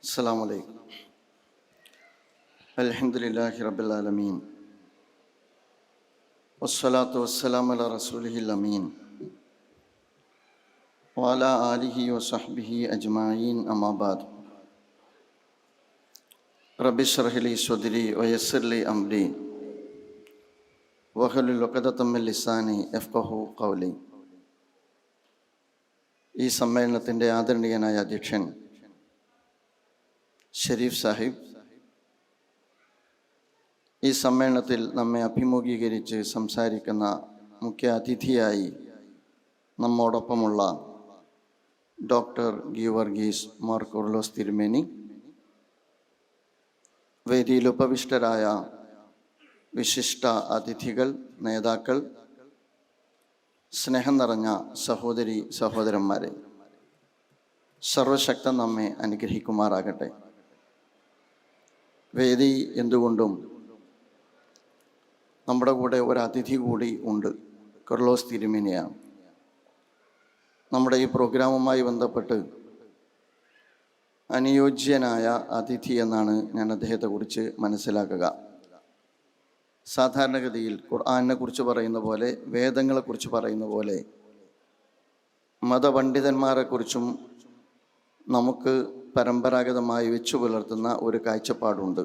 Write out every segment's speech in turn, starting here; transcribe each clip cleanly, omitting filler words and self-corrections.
അസ്സലാമു അലൈക്കും. അൽഹംദുലില്ലാഹി റബ്ബിൽ ആലമീൻ വസ്സലാത്തു വസ്സലാമു അലാ റസൂലിഹിൽ അമീൻ വഅലാ ആലിഹി വസഹ്ബിഹി അജ്മഈൻ അമ്മാ ബഅദ്. റബ്ബി ഇശ്റഹ് ലി സ്വദ്രി വയസ്സിർ ലി അംരി വഹ്ലുൽ ഉഖ്ദതം മിൻ ലിസാനി യഫ്ഖഹു ഖൗലി. ഈ സമ്മേളനത്തിൻ്റെ ആദരണീയനായ അധ്യക്ഷൻ ഷരീഫ് സാഹിബ്, ഈ സമ്മേളനത്തിൽ നമ്മെ അഭിമുഖീകരിച്ച് സംസാരിക്കുന്ന മുഖ്യ അതിഥിയായി നമ്മോടൊപ്പമുള്ള ഡോക്ടർ ഗീവർഗീസ് മാർ കുർലോസ് തിരുമേനി, വേദിയിൽ ഉപവിഷ്ടരായ വിശിഷ്ട അതിഥികൾ, നേതാക്കൾ, സ്നേഹം നിറഞ്ഞ സഹോദരി സഹോദരന്മാരെ, സർവശക്തൻ നമ്മെ അനുഗ്രഹിക്കുമാറാകട്ടെ. വേദി എന്തുകൊണ്ടും നമ്മുടെ കൂടെ ഒരു അതിഥി കൂടി ഉണ്ട്, കുർലോസ് തിരുമേനിയാണ്. നമ്മുടെ ഈ പ്രോഗ്രാമുമായി ബന്ധപ്പെട്ട് അനുയോജ്യനായ അതിഥി എന്നാണ് ഞാൻ അദ്ദേഹത്തെക്കുറിച്ച് മനസ്സിലാക്കുക. സാധാരണഗതിയിൽ ഖുർആനെ കുറിച്ച് പറയുന്ന പോലെ, വേദങ്ങളെക്കുറിച്ച് പറയുന്ന പോലെ, മതപണ്ഡിതന്മാരെക്കുറിച്ചും നമുക്ക് പരമ്പരാഗതമായി വെച്ചു പുലർത്തുന്ന ഒരു കാഴ്ചപ്പാടുണ്ട്.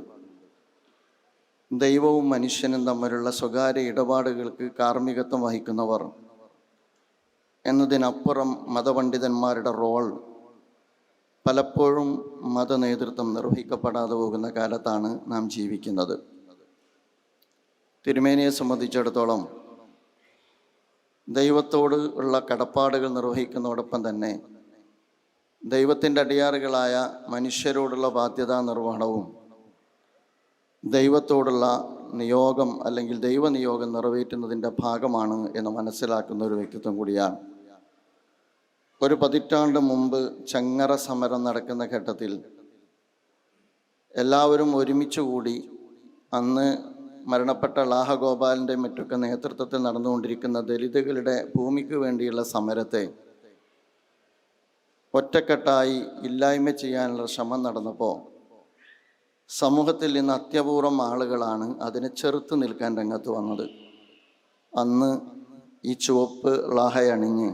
ദൈവവും മനുഷ്യനും തമ്മിലുള്ള സ്വകാര്യ ഇടപാടുകൾക്ക് കാർമ്മികത്വം വഹിക്കുന്നവർ എന്നതിനപ്പുറം മതപണ്ഡിതന്മാരുടെ റോൾ പലപ്പോഴും മതനേതൃത്വം നിർവഹിക്കപ്പെടാതെ പോകുന്ന കാലത്താണ് നാം ജീവിക്കുന്നത്. തിരുമേനിയെ സംബന്ധിച്ചിടത്തോളം ദൈവത്തോട് ഉള്ള കടപ്പാടുകൾ നിർവഹിക്കുന്നതോടൊപ്പം തന്നെ ദൈവത്തിൻ്റെ അടിയാറുകളായ മനുഷ്യരോടുള്ള ബാധ്യതാ നിർവഹണവും ദൈവത്തോടുള്ള നിയോഗം അല്ലെങ്കിൽ ദൈവനിയോഗം നിറവേറ്റുന്നതിൻ്റെ ഭാഗമാണ് എന്ന് മനസ്സിലാക്കുന്ന ഒരു വ്യക്തിത്വം കൂടിയാണ്. ഒരു പതിറ്റാണ്ട് മുമ്പ് ചങ്ങറ സമരം നടക്കുന്ന ഘട്ടത്തിൽ എല്ലാവരും ഒരുമിച്ച് കൂടി അന്ന് മരണപ്പെട്ട ലാഹഗോപാലിൻ്റെ മറ്റൊക്കെ നേതൃത്വത്തിൽ നടന്നുകൊണ്ടിരിക്കുന്ന ദലിതുകളുടെ ഭൂമിക്ക് വേണ്ടിയുള്ള സമരത്തെ ഒറ്റക്കെട്ടായി ഇല്ലായ്മ ചെയ്യാനുള്ള ശ്രമം നടന്നപ്പോൾ സമൂഹത്തിൽ നിന്ന് അത്യപൂർവം ആളുകളാണ് അതിനെ ചെറുത്ത് നിൽക്കാൻ രംഗത്ത് വന്നത്. അന്ന് ഈ ചുവപ്പ് ലാഹയണിഞ്ഞ്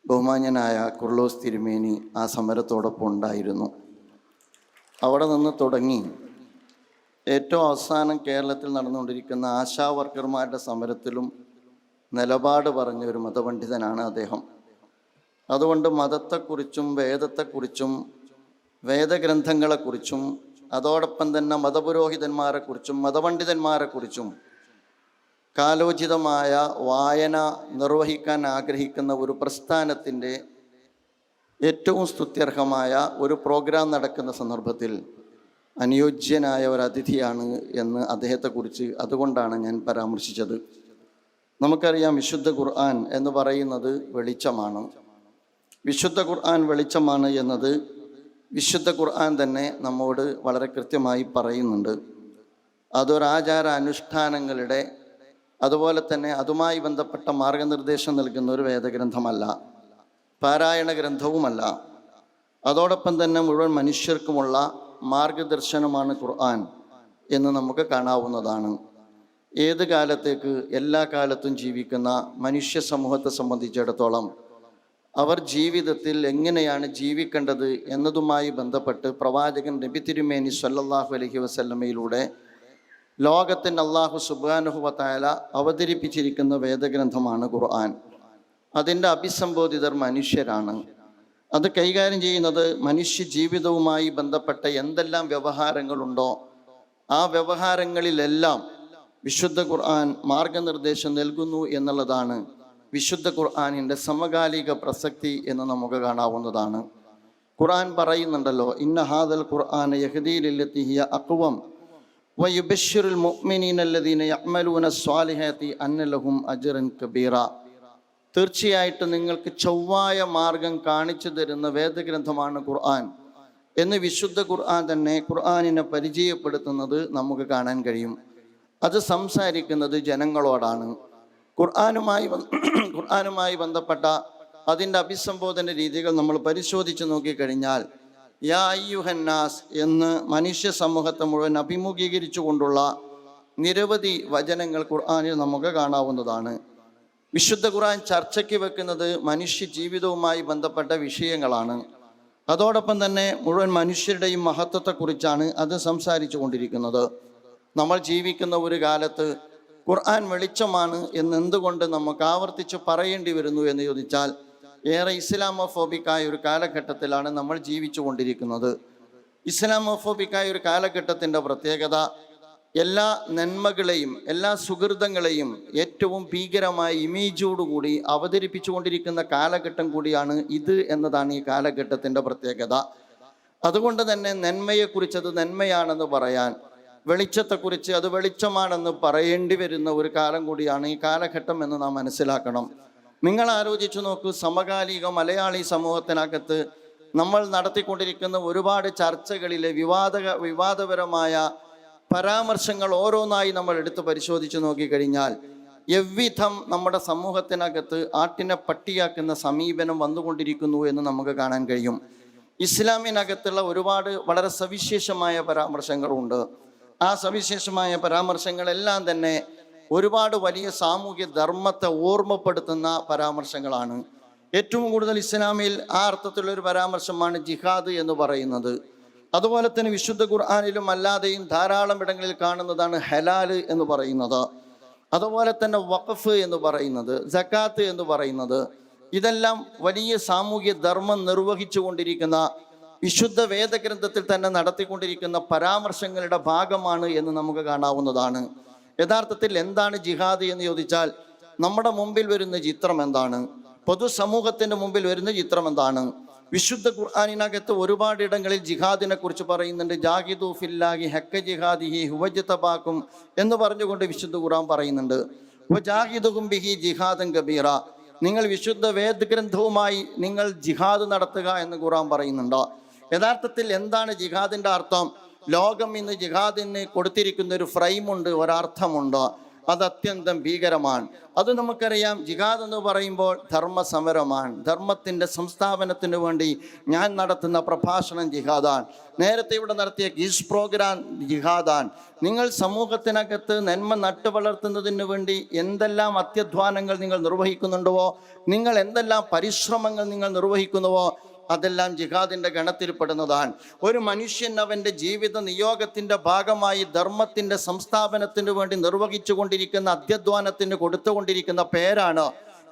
ബഹുമാന്യനായ കുർലോസ് തിരുമേനി ആ സമരത്തോടൊപ്പം ഉണ്ടായിരുന്നു. അവിടെ നിന്ന് തുടങ്ങി ഏറ്റവും അവസാനം കേരളത്തിൽ നടന്നുകൊണ്ടിരിക്കുന്ന ആശാ വർക്കർമാരുടെ സമരത്തിലും നിലപാട് പറഞ്ഞ ഒരു മതപണ്ഡിതനാണ് അദ്ദേഹം. അതുകൊണ്ട് മതത്തെക്കുറിച്ചും വേദത്തെക്കുറിച്ചും വേദഗ്രന്ഥങ്ങളെക്കുറിച്ചും അതോടൊപ്പം തന്നെ മതപുരോഹിതന്മാരെക്കുറിച്ചും മതപണ്ഡിതന്മാരെക്കുറിച്ചും കാലോചിതമായ വായന നിർവഹിക്കാൻ ആഗ്രഹിക്കുന്ന ഒരു പ്രസ്ഥാനത്തിൻ്റെ ഏറ്റവും സ്തുത്യർഹമായ ഒരു പ്രോഗ്രാം നടക്കുന്ന സന്ദർഭത്തിൽ അനുയോജ്യനായ ഒരു അതിഥിയാണ് എന്ന് അദ്ദേഹത്തെക്കുറിച്ച് അതുകൊണ്ടാണ് ഞാൻ പരാമർശിച്ചത്. നമുക്കറിയാം, വിശുദ്ധ ഖുർആൻ എന്ന് പറയുന്നത് വെളിച്ചമാണ്. വിശുദ്ധ ഖുർആൻ വെളിച്ചമാണ് എന്നത് വിശുദ്ധ ഖുർആൻ തന്നെ നമ്മോട് വളരെ കൃത്യമായി പറയുന്നുണ്ട്. അതൊരാചാര അനുഷ്ഠാനങ്ങളുടെ അതുപോലെ തന്നെ അതുമായി ബന്ധപ്പെട്ട മാർഗനിർദ്ദേശം നൽകുന്ന ഒരു വേദഗ്രന്ഥമല്ല, പാരായണ ഗ്രന്ഥവുമല്ല. അതോടൊപ്പം തന്നെ മുഴുവൻ മനുഷ്യർക്കുമുള്ള മാർഗദർശനമാണ് ഖുർആൻ എന്ന് നമുക്ക് കാണാവുന്നതാണ്. ഏത് കാലത്തേക്ക് എല്ലാ കാലത്തും ജീവിക്കുന്ന മനുഷ്യ സമൂഹത്തെ സംബന്ധിച്ചിടത്തോളം അവർ ജീവിതത്തിൽ എങ്ങനെയാണ് ജീവിക്കേണ്ടത് എന്നതുമായി ബന്ധപ്പെട്ട് പ്രവാചകൻ നബി തിരുമേനി സ്വല്ലല്ലാഹു അലൈഹി വസല്ലമയിലൂടെ ലോകത്തിന് അല്ലാഹു സുബ്ഹാനഹു വ തആല അവതരിപ്പിച്ചിരിക്കുന്ന വേദഗ്രന്ഥമാണ് ഖുർആൻ. അതിൻ്റെ അഭിസംബോധിതർ മനുഷ്യരാണ്. അത് കൈകാര്യം ചെയ്യുന്നത് മനുഷ്യ ജീവിതവുമായി ബന്ധപ്പെട്ട എന്തെല്ലാം വ്യവഹാരങ്ങളുണ്ടോ ആ വ്യവഹാരങ്ങളിലെല്ലാം വിശുദ്ധ ഖുർആൻ മാർഗനിർദ്ദേശം നൽകുന്നു എന്നുള്ളതാണ് വിശുദ്ധ ഖുർആനിൻ്റെ സമകാലിക പ്രസക്തി എന്ന് നമുക്ക് കാണാവുന്നതാണ്. ഖുർആൻ പറയുന്നുണ്ടല്ലോ, ഇന്ന ഹാദൽ ഖുർആന യഹ്ദീ ലില്ലത്തി ഹിയ അഖ്വം വയുബശ്ശിറുൽ മുഅ്മിനീന അല്ലദീന യഅ്മലൂന സ്വാലിഹാത്തി അന്ന ലഹും അജ്റൻ കബീറ. തീർച്ചയായിട്ടും നിങ്ങൾക്ക് ചൊവ്വായ മാർഗം കാണിച്ചു തരുന്ന വേദഗ്രന്ഥമാണ് ഖുർആൻ എന്ന് വിശുദ്ധ ഖുർആൻ തന്നെ ഖുർആനിനെ പരിചയപ്പെടുത്തുന്നത് നമുക്ക് കാണാൻ കഴിയും. അത് സംസാരിക്കുന്നത് ജനങ്ങളോടാണ്. ഖുർആനുമായി ബന്ധപ്പെട്ട അതിൻ്റെ അഭിസംബോധന രീതികൾ നമ്മൾ പരിശോധിച്ച് നോക്കിക്കഴിഞ്ഞാൽ യാ അയ്യുഹന്നാസ് എന്ന് മനുഷ്യ സമൂഹത്തെ മുഴുവൻ അഭിമുഖീകരിച്ചുകൊണ്ടുള്ള നിരവധി വചനങ്ങൾ ഖുർആനിൽ നമുക്ക് കാണാവുന്നതാണ്. വിശുദ്ധ ഖുർആൻ ചർച്ചയ്ക്ക് വെക്കുന്നത് മനുഷ്യ ജീവിതവുമായി ബന്ധപ്പെട്ട വിഷയങ്ങളാണ്. അതോടൊപ്പം തന്നെ മുഴുവൻ മനുഷ്യരുടെയും മഹത്വത്തെക്കുറിച്ചാണ് അത് സംസാരിച്ചു കൊണ്ടിരിക്കുന്നത്. നമ്മൾ ജീവിക്കുന്ന ഒരു കാലത്ത് ഖുർആൻ വെളിച്ചമാണ് എന്നെന്തുകൊണ്ട് നമുക്ക് ആവർത്തിച്ച് പറയേണ്ടി വരുന്നു എന്ന് ചോദിച്ചാൽ, ഏറെ ഇസ്ലാമോഫോബിക്കായ ഒരു കാലഘട്ടത്തിലാണ് നമ്മൾ ജീവിച്ചു കൊണ്ടിരിക്കുന്നത്. ഇസ്ലാമോഫോബിക്കായ ഒരു കാലഘട്ടത്തിൻ്റെ പ്രത്യേകത, എല്ലാ നന്മകളെയും എല്ലാ സുഹൃതങ്ങളെയും ഏറ്റവും ഭീകരമായ ഇമേജോടുകൂടി അവതരിപ്പിച്ചുകൊണ്ടിരിക്കുന്ന കാലഘട്ടം കൂടിയാണ് ഇത് എന്നതാണ് ഈ കാലഘട്ടത്തിൻ്റെ പ്രത്യേകത. അതുകൊണ്ട് തന്നെ നന്മയെക്കുറിച്ച് അത് നന്മയാണെന്ന് പറയാൻ, വെളിച്ചത്തെക്കുറിച്ച് അത് വെളിച്ചമാണെന്ന് പറയേണ്ടി വരുന്ന ഒരു കാലം കൂടിയാണ് ഈ കാലഘട്ടം എന്ന് നാം മനസ്സിലാക്കണം. നിങ്ങൾ ആലോചിച്ചു നോക്കൂ, സമകാലിക മലയാളി സമൂഹത്തിനകത്ത് നമ്മൾ നടത്തിക്കൊണ്ടിരിക്കുന്ന ഒരുപാട് ചർച്ചകളിലെ വിവാദപരമായ പരാമർശങ്ങൾ ഓരോന്നായി നമ്മൾ എടുത്ത് പരിശോധിച്ച് നോക്കിക്കഴിഞ്ഞാൽ എவ்விധം നമ്മുടെ സമൂഹത്തിനകത്ത് ആട്ടിനെ പട്ടിയാക്കുന്ന സമീപനം വന്നുകൊണ്ടിരിക്കുന്നു എന്ന് നമുക്ക് കാണാൻ കഴിയും. ഇസ്ലാമിനകത്തുള്ള ഒരുപാട് വളരെ സവിശേഷമായ പരാമർശങ്ങളുണ്ട്. ആ സവിശേഷമായ പരാമർശങ്ങളെല്ലാം തന്നെ ഒരുപാട് വലിയ സാമൂഹ്യ ധർമ്മത്തെ ഓർമ്മപ്പെടുത്തുന്ന പരാമർശങ്ങളാണ്. ഏറ്റവും കൂടുതൽ ഇസ്ലാമിൽ ആ അർത്ഥത്തിലുള്ളൊരു പരാമർശമാണ് ജിഹാദ് എന്ന് പറയുന്നത്. അതുപോലെ തന്നെ വിശുദ്ധ ഖുർആനിലും അല്ലാതെയും ധാരാളം ഇടങ്ങളിൽ കാണുന്നതാണ് ഹലാല് എന്ന് പറയുന്നത്. അതുപോലെ തന്നെ വഖഫ് എന്ന് പറയുന്നത്, സക്കാത്ത് എന്ന് പറയുന്നത്, ഇതെല്ലാം വലിയ സാമൂഹ്യ ധർമ്മം നിർവഹിച്ചു കൊണ്ടിരിക്കുന്ന വിശുദ്ധ വേദഗ്രന്ഥത്തിൽ തന്നെ നടത്തിക്കൊണ്ടിരിക്കുന്ന പരാമർശങ്ങളുടെ ഭാഗമാണ് എന്ന് നമുക്ക് കാണാവുന്നതാണ്. യഥാർത്ഥത്തിൽ എന്താണ് ജിഹാദ് എന്ന് ചോദിച്ചാൽ നമ്മുടെ മുമ്പിൽ വരുന്ന ചിത്രം എന്താണ്? പൊതുസമൂഹത്തിൻ്റെ മുമ്പിൽ വരുന്ന ചിത്രം എന്താണ്? വിശുദ്ധ ഖുർആനിനകത്ത് ഒരുപാട് ഇടങ്ങളിൽ ജിഹാദിനെ കുറിച്ച് പറയുന്നുണ്ട്. ജാഹിദു ഫില്ലാഹി ഹക്ക ജിഹാദിഹി ഹുവജ്തബാക്കും എന്ന് പറഞ്ഞുകൊണ്ട് വിശുദ്ധ ഖുർആൻ പറയുന്നുണ്ട്. വജാഹിദുഹും ബിഹി ജിഹാദൻ കബീറ, നിങ്ങൾ വിശുദ്ധ വേദഗ്രന്ഥവുമായി നിങ്ങൾ ജിഹാദ് നടത്തുക എന്ന് ഖുർആൻ പറയുന്നുണ്ട്. യഥാർത്ഥത്തിൽ എന്താണ് ജിഹാദിൻ്റെ അർത്ഥം? ലോകം ഇന്ന് ജിഹാദിന് കൊടുത്തിരിക്കുന്ന ഒരു ഫ്രെയിമുണ്ട്, ഒരർത്ഥമുണ്ട്. അത് അത്യന്തം ഭീകരമാണ്. അത് നമുക്കറിയാം. ജിഹാദ് എന്ന് പറയുമ്പോൾ ധർമ്മസമരമാണ്. ധർമ്മത്തിൻ്റെ സംസ്ഥാപനത്തിന് വേണ്ടി ഞാൻ നടത്തുന്ന പ്രഭാഷണം ജിഹാദാണ്. നേരത്തെ ഇവിടെ നടത്തിയ ഗീസ് പ്രോഗ്രാം ജിഹാദാണ്. നിങ്ങൾ സമൂഹത്തിനകത്ത് നന്മ നട്ടുവളർത്തുന്നതിന് വേണ്ടി എന്തെല്ലാം അത്യധ്വാനങ്ങൾ നിങ്ങൾ നിർവഹിക്കുന്നുണ്ടോ, നിങ്ങൾ എന്തെല്ലാം പരിശ്രമങ്ങൾ നിങ്ങൾ നിർവഹിക്കുന്നുവോ, അതെല്ലാം ജിഹാദിൻ്റെ ഗണത്തിൽപ്പെടുന്നതാണ്. ഒരു മനുഷ്യൻ അവൻ്റെ ജീവിത നിയോഗത്തിൻ്റെ ഭാഗമായി ധർമ്മത്തിൻ്റെ സംസ്ഥാപനത്തിന് വേണ്ടി നിർവഹിച്ചു കൊണ്ടിരിക്കുന്ന അധ്യധ്വാനത്തിന് കൊടുത്തുകൊണ്ടിരിക്കുന്ന പേരാണ്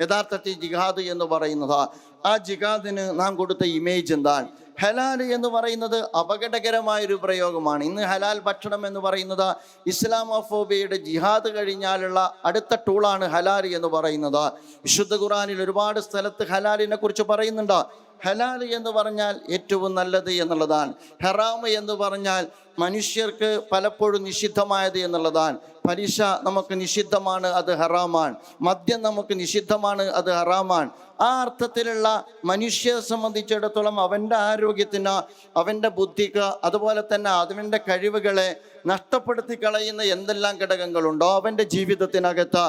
യഥാർത്ഥത്തിൽ ജിഹാദ് എന്ന് പറയുന്നത്. ആ ജിഹാദിന് നാം കൊടുത്ത ഇമേജ് എന്താണ്? ഹലാൽ എന്ന് പറയുന്നത് അപകടകരമായൊരു പ്രയോഗമാണ്. ഇന്ന് ഹലാൽ ഭക്ഷണം എന്ന് പറയുന്നത് ഇസ്ലാമോഫോബിയയുടെ ജിഹാദ് കഴിഞ്ഞാലുള്ള അടുത്ത ടൂളാണ് ഹലാൽ എന്ന് പറയുന്നത്. വിശുദ്ധ ഖുർആനിൽ ഒരുപാട് സ്ഥലത്ത് ഹലാലിനെ കുറിച്ച് പറയുന്നുണ്ട്. ഹലാൽ എന്ന് പറഞ്ഞാൽ ഏറ്റവും നല്ലത് എന്നുള്ളതാണ്. ഹറാം എന്ന് പറഞ്ഞാൽ മനുഷ്യർക്ക് പലപ്പോഴും നിഷിദ്ധമായത് എന്നുള്ളതാണ്. പലിശ നമുക്ക് നിഷിദ്ധമാണ്, അത് ഹറാമാണ്. മദ്യം നമുക്ക് നിഷിദ്ധമാണ്, അത് ഹറാമാണ്. ആ അർത്ഥത്തിലുള്ള മനുഷ്യരെ സംബന്ധിച്ചിടത്തോളം അവൻ്റെ ആരോഗ്യത്തിന്, അവൻ്റെ ബുദ്ധിക്ക്, അതുപോലെ തന്നെ അവൻ്റെ കഴിവുകളെ നഷ്ടപ്പെടുത്തി കളയുന്ന എന്തെല്ലാം ഘടകങ്ങളുണ്ടോ അവൻ്റെ ജീവിതത്തിനകത്ത്,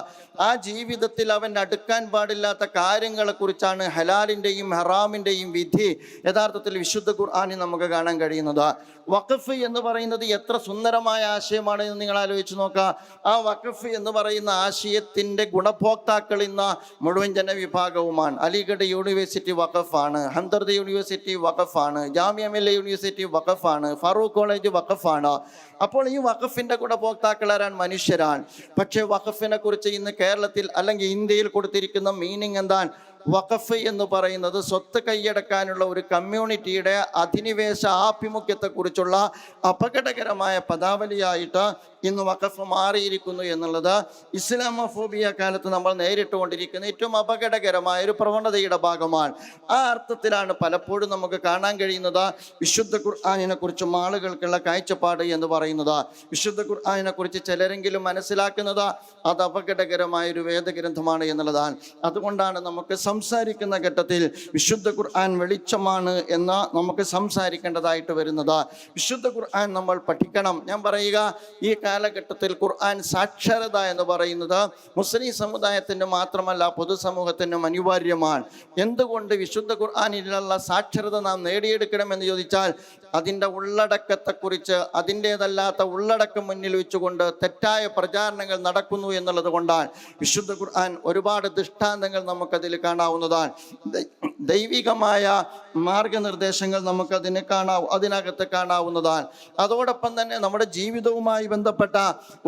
ആ ജീവിതത്തിൽ അവൻ അടുക്കാൻ പാടില്ലാത്ത കാര്യങ്ങളെക്കുറിച്ചാണ് ഹലാലിൻ്റെയും ഹറാമിൻ്റെയും വിധി യഥാർത്ഥത്തിൽ വിശുദ്ധ ഖുർആനിൽ നമുക്ക് കാണാൻ കഴിയുന്നത്. വഖഫ് എന്ന് പറയുന്നത് എത്ര സുന്ദരമായ ആശയമാണ് എന്ന് നിങ്ങൾ ആലോചിച്ച് നോക്കുക. ആ വഖഫ് എന്ന് പറയുന്ന ആശയത്തിൻ്റെ ഗുണഭോക്താക്കൾ ഇന്ന് മുഴുവൻ ജനവിഭാഗവുമാണ്. അലിഗഡ് യൂണിവേഴ്സിറ്റി വഖഫാണ്, ഹംദർദ് യൂണിവേഴ്സിറ്റി വഖഫാണ്, ജാമിയ മില്ലിയ യൂണിവേഴ്സിറ്റി വഖഫാണ്, ഫറൂഖ് കോളേജ് വഖഫാണ്. അപ്പോൾ ഈ വഖഫിൻ്റെ ഗുണഭോക്താക്കളാരാണ്? മനുഷ്യരാണ്. പക്ഷേ വഖഫിനെ കുറിച്ച് ഇന്ന് കേരളത്തിൽ അല്ലെങ്കിൽ ഇന്ത്യയിൽ കൊടുത്തിരിക്കുന്ന മീനിങ് എന്താണ്? വഖഫ് എന്ന് പറയുന്നത് സ്വത്ത് കൈയടക്കാനുള്ള ഒരു കമ്മ്യൂണിറ്റിയുടെ അധിനിവേശ ആഭിമുഖ്യത്തെക്കുറിച്ചുള്ള അപകടകരമായ പദാവലിയായിട്ട് ഇന്ന് വഖഫ് മാറിയിരിക്കുന്നു എന്നുള്ളത് ഇസ്ലാമോഫോബിയ കാലത്ത് നമ്മൾ നേരിട്ടുകൊണ്ടിരിക്കുന്ന ഏറ്റവും അപകടകരമായ ഒരു പ്രവണതയുടെ ഭാഗമാണ്. ആ അർത്ഥത്തിലാണ് പലപ്പോഴും നമുക്ക് കാണാൻ കഴിയുന്നത് വിശുദ്ധ ഖുർആനിനെ കുറിച്ചും ആളുകൾക്കുള്ള കാഴ്ചപ്പാട് എന്ന് പറയുന്നത്. വിശുദ്ധ ഖുർആനിനെ കുറിച്ച് ചിലരെങ്കിലും മനസ്സിലാക്കുന്നത് അത് അപകടകരമായ ഒരു വേദഗ്രന്ഥമാണ് എന്നുള്ളതാണ്. അതുകൊണ്ടാണ് നമുക്ക് സംസാരിക്കുന്ന ഘട്ടത്തിൽ വിശുദ്ധ ഖുർആൻ വെളിച്ചമാണ് എന്ന് നമുക്ക് സംസാരിക്കേണ്ടതായിട്ട് വരുന്നത്. വിശുദ്ധ ഖുർആൻ നമ്മൾ പഠിക്കണം. ഞാൻ പറയുക, ഈ കാലഘട്ടത്തിൽ ഖുർആൻ സാക്ഷരത എന്ന് പറയുന്നത് മുസ്ലിം സമുദായത്തിന് മാത്രമല്ല പൊതുസമൂഹത്തിനും അനിവാര്യമാണ്. എന്തുകൊണ്ട് വിശുദ്ധ ഖുർആനിലുള്ള സാക്ഷരത നാം നേടിയെടുക്കണമെന്ന് ചോദിച്ചാൽ, അതിൻ്റെ ഉള്ളടക്കത്തെക്കുറിച്ച് അതിൻ്റേതല്ലാത്ത ഉള്ളടക്കം മുന്നിൽ വെച്ചുകൊണ്ട് തെറ്റായ പ്രചാരണങ്ങൾ നടക്കുന്നു എന്നുള്ളത് കൊണ്ടാണ്. വിശുദ്ധ ഖുർആൻ ഒരുപാട് ദൃഷ്ടാന്തങ്ങൾ നമുക്കതിൽ കാണാവുന്നതാണ്. ദൈവികമായ മാർഗനിർദ്ദേശങ്ങൾ അതിനകത്ത് കാണാവുന്നതാണ്. അതോടൊപ്പം തന്നെ നമ്മുടെ ജീവിതവുമായി ബന്ധപ്പെട്ട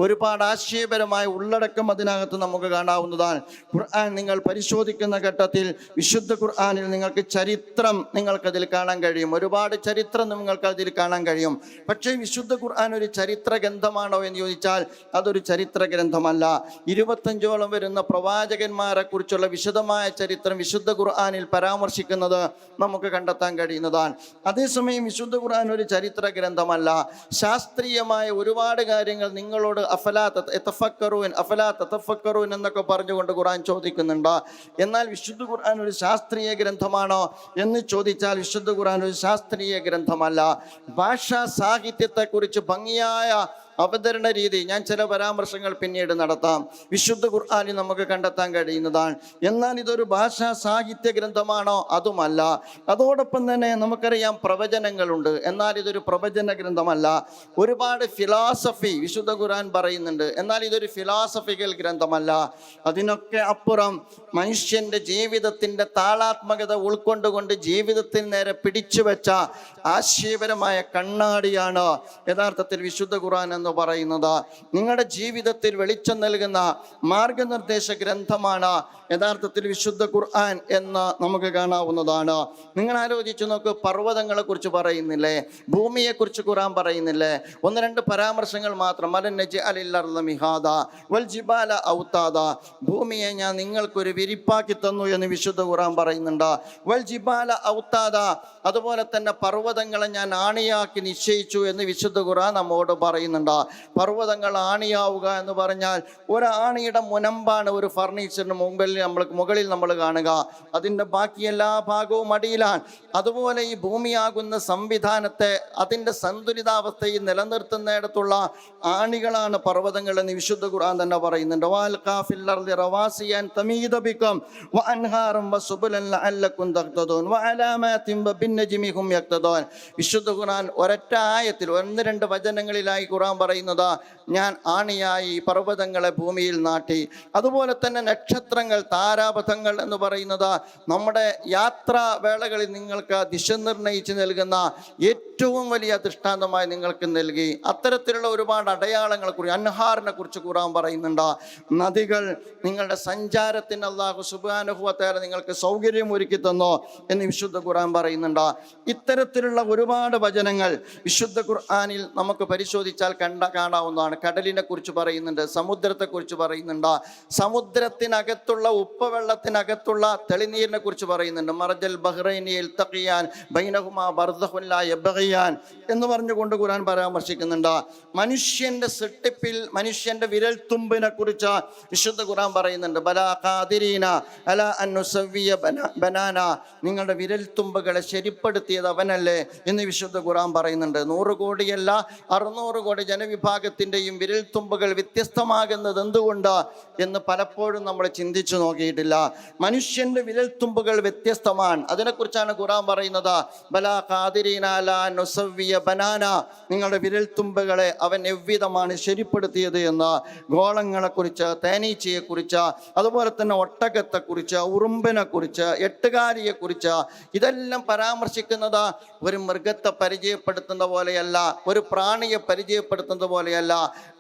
ഒരുപാട് ആശയപരമായ ഉള്ളടക്കം അതിനകത്ത് നമുക്ക് കാണാവുന്നതാണ്. ഖുർആൻ നിങ്ങൾ പരിശോധിക്കുന്ന ഘട്ടത്തിൽ വിശുദ്ധ ഖുർആനിൽ നിങ്ങൾക്ക് ചരിത്രം നിങ്ങൾക്കതിൽ കാണാൻ കഴിയും. ഒരുപാട് ചരിത്രം നിങ്ങൾക്ക് അതിൽ കാണാൻ കഴിയും. പക്ഷേ വിശുദ്ധ ഖുർആൻ ഒരു ചരിത്ര ഗ്രന്ഥമാണോ എന്ന് ചോദിച്ചാൽ അതൊരു ചരിത്ര ഗ്രന്ഥമല്ല. 25ഓളം വരുന്ന പ്രവാചകന്മാരെ കുറിച്ചുള്ള വിശദമായ ചരിത്രം വിശുദ്ധ ഖുർആനിൽ പരാമർശിക്കുന്നത് നമുക്ക് കണ്ടെത്താൻ കഴിയുന്നതാണ്. അതേസമയം വിശുദ്ധ ഖുർആൻ ഒരു ചരിത്ര ഗ്രന്ഥമല്ല. ശാസ്ത്രീയമായ ഒരുപാട് കാര്യങ്ങൾ നിങ്ങളോട് അഫലാ തതഫക്കറൂൻ എന്നൊക്കെ പറഞ്ഞുകൊണ്ട് ഖുർആൻ ചോദിക്കുന്നുണ്ട്. എന്നാൽ വിശുദ്ധ ഖുർആൻ ഒരു ശാസ്ത്രീയ ഗ്രന്ഥമാണോ എന്ന് ചോദിച്ചാൽ വിശുദ്ധ ഖുർആൻ ഒരു ശാസ്ത്രീയ ഗ്രന്ഥമല്ല. ഭാഷാ സാഹിത്യത്തെക്കുറിച്ച് ഭംഗിയായ അവതരണ രീതി, ഞാൻ ചില പരാമർശങ്ങൾ പിന്നീട് നടത്താം, വിശുദ്ധ ഖുർആനിൽ നമുക്ക് കണ്ടെത്താൻ കഴിയുന്നതാണ്. എന്നാൽ ഇതൊരു ഭാഷാ സാഹിത്യ ഗ്രന്ഥമാണോ? അതുമല്ല. അതോടൊപ്പം തന്നെ നമുക്കറിയാം പ്രവചനങ്ങളുണ്ട്, എന്നാൽ ഇതൊരു പ്രവചന ഗ്രന്ഥമല്ല. ഒരുപാട് ഫിലോസഫി വിശുദ്ധ ഖുർആൻ പറയുന്നുണ്ട്, എന്നാൽ ഇതൊരു ഫിലോസഫിക്കൽ ഗ്രന്ഥമല്ല. അതിനൊക്കെ അപ്പുറം മനുഷ്യൻ്റെ ജീവിതത്തിൻ്റെ താളാത്മകത ഉൾക്കൊണ്ടുകൊണ്ട് ജീവിതത്തിന് നേരെ പിടിച്ചു വെച്ച ആശയപരമായ കണ്ണാടിയാണ് യഥാർത്ഥത്തിൽ വിശുദ്ധ ഖുർആൻ എന്ന് പറയുന്നത്. നിങ്ങളുടെ ജീവിതത്തിൽ വെളിച്ചം നൽകുന്ന മാർഗനിർദ്ദേശ ഗ്രന്ഥമാണ് യഥാർത്ഥത്തിൽ വിശുദ്ധ ഖുർആൻ എന്ന് നമുക്ക് കാണാവുന്നതാണ്. നിങ്ങൾ ആലോചിച്ചു നോക്ക്, പർവ്വതങ്ങളെ കുറിച്ച് പറയുന്നില്ലേ, ഭൂമിയെക്കുറിച്ച് ഖുർആൻ പറയുന്നില്ലേ? 1-2 പരാമർശങ്ങൾ മാത്രം. ഭൂമിയെ ഞാൻ നിങ്ങൾക്കൊരു വിരിപ്പാക്കി തന്നു എന്ന് വിശുദ്ധ ഖുർആൻ പറയുന്നുണ്ട്. വൽ ജിബാല ഔത്താദ, അതുപോലെ തന്നെ പർവ്വതങ്ങളെ ഞാൻ ആണിയാക്കി നിശ്ചയിച്ചു എന്ന് വിശുദ്ധ ഖുർആൻ നമ്മോട് പറയുന്നുണ്ട്. പർവ്വതങ്ങൾ ആണിയാവുക എന്ന് പറഞ്ഞാൽ ഒരാണിയുടെ മുനമ്പാണ് ഒരു ഫർണിച്ചറിന് മുകളിൽ നമ്മൾ കാണുക, അതിൻ്റെ ബാക്കി എല്ലാ ഭാഗവും അടിയിലാണ്. അതുപോലെ ഈ ഭൂമിയാകുന്ന സംവിധാനത്തെ അതിൻ്റെ സന്തുലിതാവസ്ഥയിൽ നിലനിർത്തുന്നിടത്തുള്ള ആണികളാണ് പർവ്വതങ്ങൾ എന്ന് വിശുദ്ധ ഖുർആൻ തന്നെ പറയുന്നുണ്ട്. വിശുദ്ധ ഖുർആൻ ഒരൊറ്റ ആയത്തിൽ 1-2 വചനങ്ങളിലായി ഖുർആൻ പറയുന്നത്, ഞാൻ ആണിയായി പർവ്വതങ്ങളെ ഭൂമിയിൽ നാട്ടി. അതുപോലെ തന്നെ നക്ഷത്രങ്ങൾ, താരാപഥങ്ങൾ എന്ന് പറയുന്നത് നമ്മുടെ യാത്രാ വേളകളിൽ നിങ്ങൾക്ക് ദിശ നിർണയിച്ച് നൽകുന്ന ഏറ്റവും വലിയ ദൃഷ്ടാന്തമായി നിങ്ങൾക്ക് നൽകി. അത്തരത്തിലുള്ള ഒരുപാട് അടയാളങ്ങളെ കുറിച്ച്, അൻഹാറിനെ കുറിച്ച് ഖുർആൻ പറയുന്നുണ്ട്. നദികൾ നിങ്ങളുടെ സഞ്ചാരത്തിന് അല്ലാഹു സുബ്ഹാനഹു വ തആല നിങ്ങൾക്ക് സൗകര്യം ഒരുക്കി തന്നോ എന്ന് വിശുദ്ധ ഖുർആൻ പറയുന്നുണ്ട്. ഇത്തരത്തിലുള്ള ഒരുപാട് വചനങ്ങൾ വിശുദ്ധ ഖുർആനിൽ നമുക്ക് പരിശോധിച്ചാൽ കാണാവുന്നതാണ്. കടലിനെ കുറിച്ച് പറയുന്നുണ്ട്, സമുദ്രത്തെക്കുറിച്ച് പറയുന്നുണ്ട്, സമുദ്രത്തിനകത്തുള്ള ഉപ്പുവെള്ളത്തിനകത്തുള്ള തെളിനീരിനെ കുറിച്ച് പറയുന്നുണ്ട്. മർജൽ ബഹ്റൈനി യൽതഖിയാൻ ബൈനഹുമാ ബർസഖുൻ ലാ യബ്ഗിയാൻ എന്ന് പറഞ്ഞുകൊണ്ട് ഖുർആൻ പരാമർശിക്കുന്നുണ്ട്. മനുഷ്യന്റെ സൃഷ്ടിപ്പിൽ മനുഷ്യന്റെ വിരൽത്തുമ്പിനെ കുറിച്ച് വിശുദ്ധ ഖുർആൻ പറയുന്നുണ്ട്. ബലാ ഖാദിരീന അലാ അൻ നുസവ്വിയ ബനാന, നിങ്ങളുടെ വിരൽത്തുമ്പുകളെ ശരിപ്പെടുത്തിയത് അവനല്ലേ എന്ന് വിശുദ്ധ ഖുർആൻ പറയുന്നുണ്ട്. 100 കോടിയല്ല 600 കോടി ജനവിഭാഗത്തിൻ്റെയും വിരൽത്തുമ്പുകൾ വ്യത്യസ്തമാകുന്നത് എന്തുകൊണ്ട് എന്ന് പലപ്പോഴും നമ്മൾ ചിന്തിച്ചു നോക്കിയിട്ടില്ല. മനുഷ്യന്റെ വിരൽത്തുമ്പുകൾ വ്യത്യസ്തമാണ്. അതിനെക്കുറിച്ചാണ് ഖുർആൻ പറയുന്നത്, ബലാ ഖാദിരീന അലാ അൻ നുസവ്വിയ ബനാന, നിങ്ങളുടെ വിരൽത്തുമ്പുകളെ അവൻ എவ்விதമാണ് ശരിപ്പെടുത്തിയത് എന്ന്. ഗോളങ്ങളെക്കുറിച്ച്, തേനീച്ചയെക്കുറിച്ച്, അതുപോലെ തന്നെ ഒട്ടകത്തെക്കുറിച്ച്, ഉറുമ്പിനെക്കുറിച്ച്, എട്ടുകാലിയെക്കുറിച്ച് ഇതെല്ലാം പരാമർശിക്കുന്നത് ഒരു മൃഗത്തെ പരിചയപ്പെടുത്തുന്ന പോലെയല്ല, ഒരു പ്രാണിയെ പരിചയപ്പെടുത്തുന്നത് പോലെയല്ല.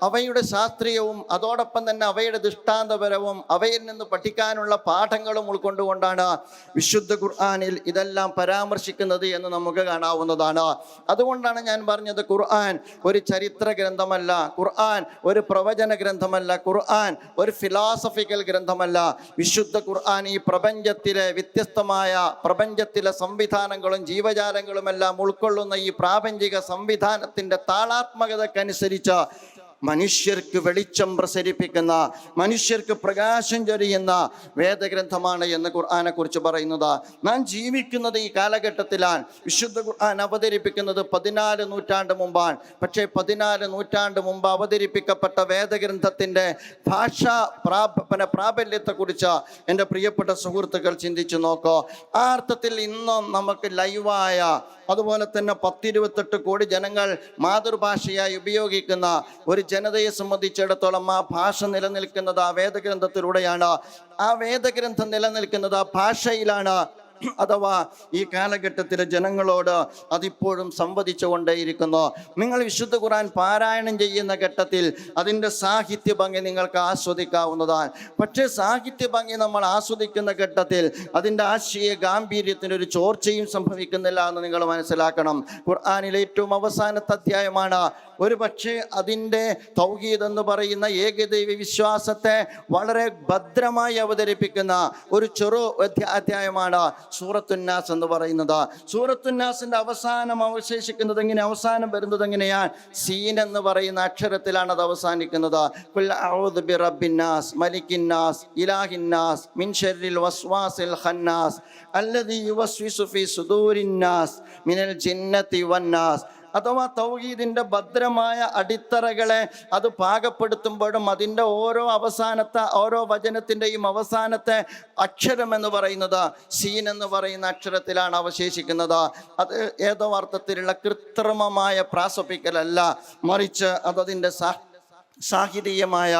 അവയുടെ ശാസ്ത്രീയവും അതോടൊപ്പം തന്നെ അവയുടെ ദൃഷ്ടാന്തപരവും അവയിൽ നിന്ന് പഠിക്കാനുള്ള പാഠങ്ങളും ഉൾക്കൊണ്ടുകൊണ്ടാണ് വിശുദ്ധ ഖുർആനിൽ ഇതെല്ലാം പരാമർശിക്കുന്നത് എന്ന് നമുക്ക് കാണാവുന്നതാണ്. അതുകൊണ്ടാണ് ഞാൻ പറഞ്ഞത്, ഖുർആൻ ഒരു ചരിത്ര ഗ്രന്ഥമല്ല, ഖുർആൻ ഒരു പ്രവചന ഗ്രന്ഥമല്ല, ഖുർആൻ ഒരു ഫിലോസഫിക്കൽ ഗ്രന്ഥമല്ല. വിശുദ്ധ ഖുർആൻ ഈ പ്രപഞ്ചത്തിലെ വ്യത്യസ്തമായ പ്രപഞ്ചത്തിലെ സംവിധാനങ്ങളും ജീവജാലങ്ങളുമെല്ലാം ഉൾക്കൊള്ളുന്ന ഈ പ്രാപഞ്ചിക സംവിധാനത്തിൻ്റെ താളാത്മകതക്കനുസരിച്ച് മനുഷ്യർക്ക് വെളിച്ചം പ്രസരിപ്പിക്കുന്ന, മനുഷ്യർക്ക് പ്രകാശം ചൊരിയുന്ന വേദഗ്രന്ഥമാണ് എന്ന് ഖുർആനെ കുറിച്ച് പറയുന്നത്. നാം ജീവിക്കുന്നത് ഈ കാലഘട്ടത്തിലാണ്. വിശുദ്ധ ഖുർആൻ അവതരിപ്പിക്കുന്നത് 14 നൂറ്റാണ്ട് മുമ്പാണ്. പക്ഷേ 14 നൂറ്റാണ്ട് മുമ്പ് അവതരിപ്പിക്കപ്പെട്ട വേദഗ്രന്ഥത്തിൻ്റെ ഭാഷാ പ്രാബല്യത്തെക്കുറിച്ച് എൻ്റെ പ്രിയപ്പെട്ട സുഹൃത്തുക്കൾ ചിന്തിച്ചു നോക്കോ. ആ അർത്ഥത്തിൽ ഇന്നും നമുക്ക് ലൈവായ, അതുപോലെ തന്നെ 10-28 കോടി ജനങ്ങൾ മാതൃഭാഷയായി ഉപയോഗിക്കുന്ന ഒരു ജനതയെ സംബന്ധിച്ചിടത്തോളം ആ ഭാഷ നിലനിൽക്കുന്നത് ആ വേദഗ്രന്ഥത്തിലൂടെയാണ്. ആ വേദഗ്രന്ഥം നിലനിൽക്കുന്നത് ആ ഭാഷയിലാണ്. അഥവാ ഈ കാലഘട്ടത്തിലെ ജനങ്ങളോട് അതിപ്പോഴും സംവദിച്ചു കൊണ്ടേയിരിക്കുന്നു. നിങ്ങൾ വിശുദ്ധ ഖുർആൻ പാരായണം ചെയ്യുന്ന ഘട്ടത്തിൽ അതിൻ്റെ സാഹിത്യ ഭംഗി നിങ്ങൾക്ക് ആസ്വദിക്കാവുന്നതാണ്. പക്ഷേ സാഹിത്യ ഭംഗി നമ്മൾ ആസ്വദിക്കുന്ന ഘട്ടത്തിൽ അതിൻ്റെ ആശയ ഗാംഭീര്യത്തിനൊരു ചോർച്ചയും സംഭവിക്കുന്നില്ല എന്ന് നിങ്ങൾ മനസ്സിലാക്കണം. ഖുർആനിലെ ഏറ്റവും അവസാനത്തെ അധ്യായമാണ്. ഒരു പക്ഷേ അതിൻ്റെ തൗഹീദ് എന്ന് പറയുന്ന ഏകദൈവ വിശ്വാസത്തെ വളരെ ഭദ്രമായി അവതരിപ്പിക്കുന്ന ഒരു ചെറു അധ്യായമാണ് സൂറത്തുന്നാസ് എന്ന് പറയുന്നത്. സൂറത്തുന്നാസിൻ്റെ അവസാനം അവശേഷിക്കുന്നത് എങ്ങനെ, അവസാനം വരുന്നത് എങ്ങനെയാണ്? സീൻ എന്ന് പറയുന്ന അക്ഷരത്തിലാണ് അത് അവസാനിക്കുന്നത്. ഖുൽ അഊദു ബിറബ്ബിന്നാസ് മലിക്കിന്നാസ് ഇലാഹിന്നാസ് മിൻ ശർരിൽ വസ്വാസിൽ ഖന്നാസ് അല്ലദീ യുവസ്വിസു ഫീ സുദൂരിന്നാസ് മിനൽ ജിന്നത്തി വന്നാസ്. അഥവാ തൗഹീദിൻ്റെ ഭദ്രമായ അടിത്തറകളെ അത് പാകപ്പെടുത്തുമ്പോഴും അതിൻ്റെ ഓരോ വചനത്തിൻ്റെയും അവസാനത്തെ അക്ഷരം എന്ന് പറയുന്നത് സീൻ എന്ന് പറയുന്ന അക്ഷരത്തിലാണ് അവശേഷിക്കുന്നത്. അത് ഏതോ അർത്ഥത്തിലുള്ള കൃത്രിമമായ പ്രാസപ്പിക്കലല്ല, മറിച്ച് അതതിൻ്റെ സാഹിതീയമായ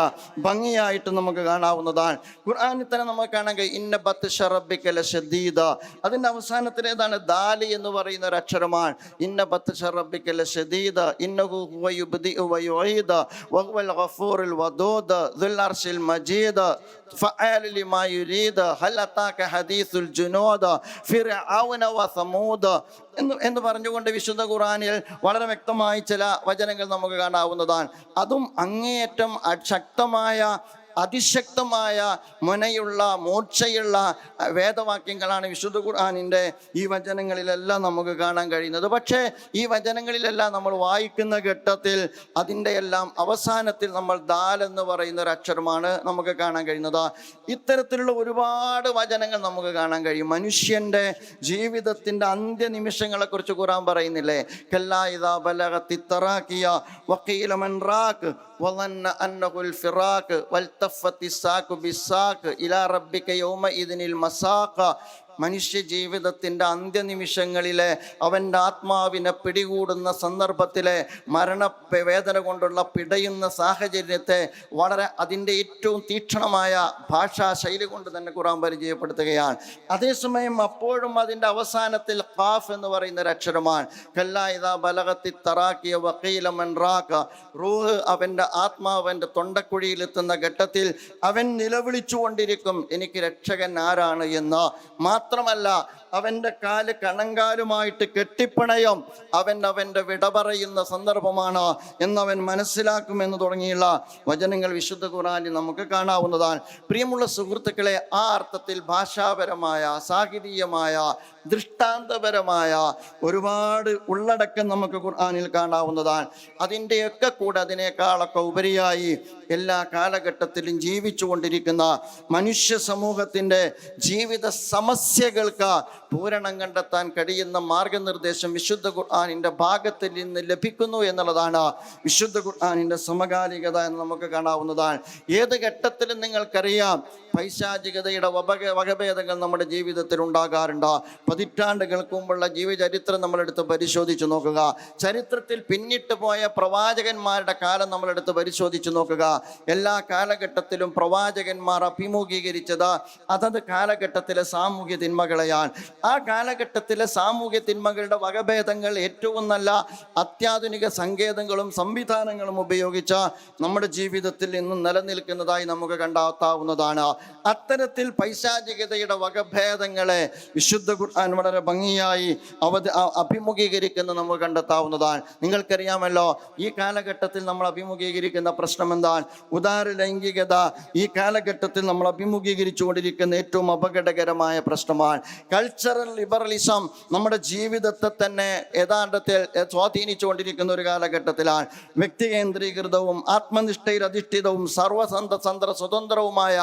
ഭംഗിയായിട്ട് നമുക്ക് കാണാവുന്നതാണ്. ഖുർആനിൽ തന്നെ നമുക്ക് കാണാൻ കഴിയും ഇന്ന ബത്ശ റബ്ബിക ലശദീദ. അതിൻ്റെ അവസാനത്തിൽ ഏതാണ്? ദാലി എന്ന് പറയുന്ന ഒരു അക്ഷരമാണ്. ഇന്ന ബത്ശ റബ്ബിക ലശദീദ ഇന്നഹു ഹുവ യുബ്ദിഉ വ യുഈദു വഹുവൽ ഗഫൂറുൽ വദൂദ് ദുൽ അർശിൽ മജീദ് ഫഅൽ ലിമാ യുരീദ് ഹൽ അതാക ഹദീസുൽ ജുനൂദ് ഫിർഔന വ സമൂദ് എന്ന് പറഞ്ഞുകൊണ്ട് വിശുദ്ധ ഖുർആനിൽ വളരെ വ്യക്തമായി ചില വചനങ്ങൾ നമുക്ക് കാണാവുന്നതാണ്. അതും അങ്ങേയറ്റം ശക്തമായ, അതിശക്തമായ, മുനയുള്ള, മൂർച്ചയുള്ള വേദവാക്യങ്ങളാണ് വിശുദ്ധ ഖുർആനിൻ്റെ ഈ വചനങ്ങളിലെല്ലാം നമുക്ക് കാണാൻ കഴിയുന്നത്. പക്ഷേ ഈ വചനങ്ങളിലെല്ലാം നമ്മൾ വായിക്കുന്ന ഘട്ടത്തിൽ അതിൻ്റെ എല്ലാം അവസാനത്തിൽ നമ്മൾ ദാൽ എന്ന് പറയുന്ന ഒരു അക്ഷരമാണ് നമുക്ക് കാണാൻ കഴിയുന്നത്. ഇത്തരത്തിലുള്ള ഒരുപാട് വചനങ്ങൾ നമുക്ക് കാണാൻ കഴിയും. മനുഷ്യൻ്റെ ജീവിതത്തിൻ്റെ അന്ത്യനിമിഷങ്ങളെക്കുറിച്ച് ഖുർആൻ പറയുന്നില്ലേ? കല്ലാ ഇദാ ബലഗത്തി തറാഖിയ വഖീല മൻ റാഖ് വളന്ന അന്നഹുൽ ഫിറാഖ് വൽതഫത്തി സാഖു ബിസാഖ് ഇലാ റബ്ബിക യൗമഇദിനിൽ മസാഖ. മനുഷ്യ ജീവിതത്തിൻ്റെ അന്ത്യനിമിഷങ്ങളിലെ അവൻ്റെ ആത്മാവിനെ പിടികൂടുന്ന സന്ദർഭത്തിലെ മരണവേദന കൊണ്ടുള്ള പിടയുന്ന സാഹചര്യത്തെ വളരെ അതിൻ്റെ ഏറ്റവും തീക്ഷണമായ ഭാഷാ ശൈലി കൊണ്ട് തന്നെ ഖുർആൻ പരിചയപ്പെടുത്തുകയാണ്. അതേസമയം അപ്പോഴും അതിൻ്റെ അവസാനത്തിൽ ഖാഫ് എന്ന് പറയുന്ന ഒരു അക്ഷരമാണ്. കല്ലാ ഇദാ ബലഗത്തി തറാഖിയ വഖീല മൻ റാഖ. റൂഹ്, അവൻ്റെ ആത്മാവ് അവൻ്റെ തൊണ്ടക്കുഴിയിലെത്തുന്ന ഘട്ടത്തിൽ അവൻ നിലവിളിച്ചു കൊണ്ടിരിക്കും, എനിക്ക് രക്ഷകൻ ആരാണ് എന്ന്. മാത്രമല്ല അവൻ്റെ കാല് കണങ്കാലുമായിട്ട് കെട്ടിപ്പണയും അവൻ്റെ വിട പറയുന്ന സന്ദർഭമാണ് എന്നവൻ മനസ്സിലാക്കുമെന്ന് തുടങ്ങിയുള്ള വചനങ്ങൾ വിശുദ്ധ ഖുർആനിൽ നമുക്ക് കാണാവുന്നതാണ്. പ്രിയമുള്ള സുഹൃത്തുക്കളെ, ആ അർത്ഥത്തിൽ ഭാഷാപരമായ, സാഹിതീയമായ, ദൃഷ്ടാന്തപരമായ ഒരുപാട് ഉള്ളടക്കം നമുക്ക് ഖുർആനിൽ കാണാവുന്നതാണ്. അതിൻ്റെയൊക്കെ കൂടെ അതിനേക്കാളൊക്കെ ഉപരിയായി എല്ലാ കാലഘട്ടത്തിലും ജീവിച്ചു കൊണ്ടിരിക്കുന്ന മനുഷ്യ സമൂഹത്തിൻ്റെ ജീവിത സമസ്യകൾക്ക് പൂരണം കണ്ടെത്താൻ കഴിയുന്ന മാർഗനിർദ്ദേശം വിശുദ്ധ ഖുർആനിൻ്റെ ഭാഗത്തിൽ നിന്ന് ലഭിക്കുന്നു എന്നുള്ളതാണ് വിശുദ്ധ ഖുർആനിൻ്റെ സമകാലികത എന്ന് നമുക്ക് കാണാവുന്നതാണ്. ഏത് ഘട്ടത്തിലും നിങ്ങൾക്കറിയാം പൈശാചികതയുടെ വകഭേദങ്ങൾ നമ്മുടെ ജീവിതത്തിൽ ഉണ്ടാകാറുണ്ട്. പതിറ്റാണ്ടുകൾക്ക് മുമ്പുള്ള ജീവചരിത്രം നമ്മളെടുത്ത് പരിശോധിച്ച് നോക്കുക. ചരിത്രത്തിൽ പിന്നിട്ട് പോയ പ്രവാചകന്മാരുടെ കാലം നമ്മളെടുത്ത് പരിശോധിച്ച് നോക്കുക. എല്ലാ കാലഘട്ടത്തിലും പ്രവാചകന്മാർ അഭിമുഖീകരിച്ചത് അതത് കാലഘട്ടത്തിലെ സാമൂഹ്യ തിന്മകളെയാണ്. ആ കാലഘട്ടത്തിലെ സാമൂഹ്യ തിന്മകളുടെ വകഭേദങ്ങൾ ഏറ്റവും നല്ല അത്യാധുനിക സങ്കേതങ്ങളും സംവിധാനങ്ങളും ഉപയോഗിച്ച് നമ്മുടെ ജീവിതത്തിൽ ഇന്നും നിലനിൽക്കുന്നതായി നമുക്ക് കണ്ടെത്താവുന്നതാണ്. അത്തരത്തിൽ പൈശാചികതയുടെ വകഭേദങ്ങളെ വിശുദ്ധ ഖുർആൻ വളരെ ഭംഗിയായി അഭിമുഖീകരിക്കുന്ന നമുക്ക് കണ്ടെത്താവുന്നതാണ്. നിങ്ങൾക്കറിയാമല്ലോ, ഈ കാലഘട്ടത്തിൽ നമ്മൾ അഭിമുഖീകരിക്കുന്ന പ്രശ്നം എന്താണ്? ഉദാര ലൈംഗികത ഈ കാലഘട്ടത്തിൽ നമ്മൾ അഭിമുഖീകരിച്ചു കൊണ്ടിരിക്കുന്ന ഏറ്റവും അപകടകരമായ പ്രശ്നം. മാത്രമാണ്. കൾച്ചറൽ ലിബറലിസം നമ്മുടെ ജീവിതത്തെ തന്നെ യഥാർത്ഥത്തിൽ സ്വാധീനിച്ചുകൊണ്ടിരിക്കുന്ന ഒരു കാലഘട്ടത്തിലാണ്. വ്യക്തി കേന്ദ്രീകൃതവും ആത്മനിഷ്ഠയിൽ അധിഷ്ഠിതവും സ്വതന്ത്രവുമായ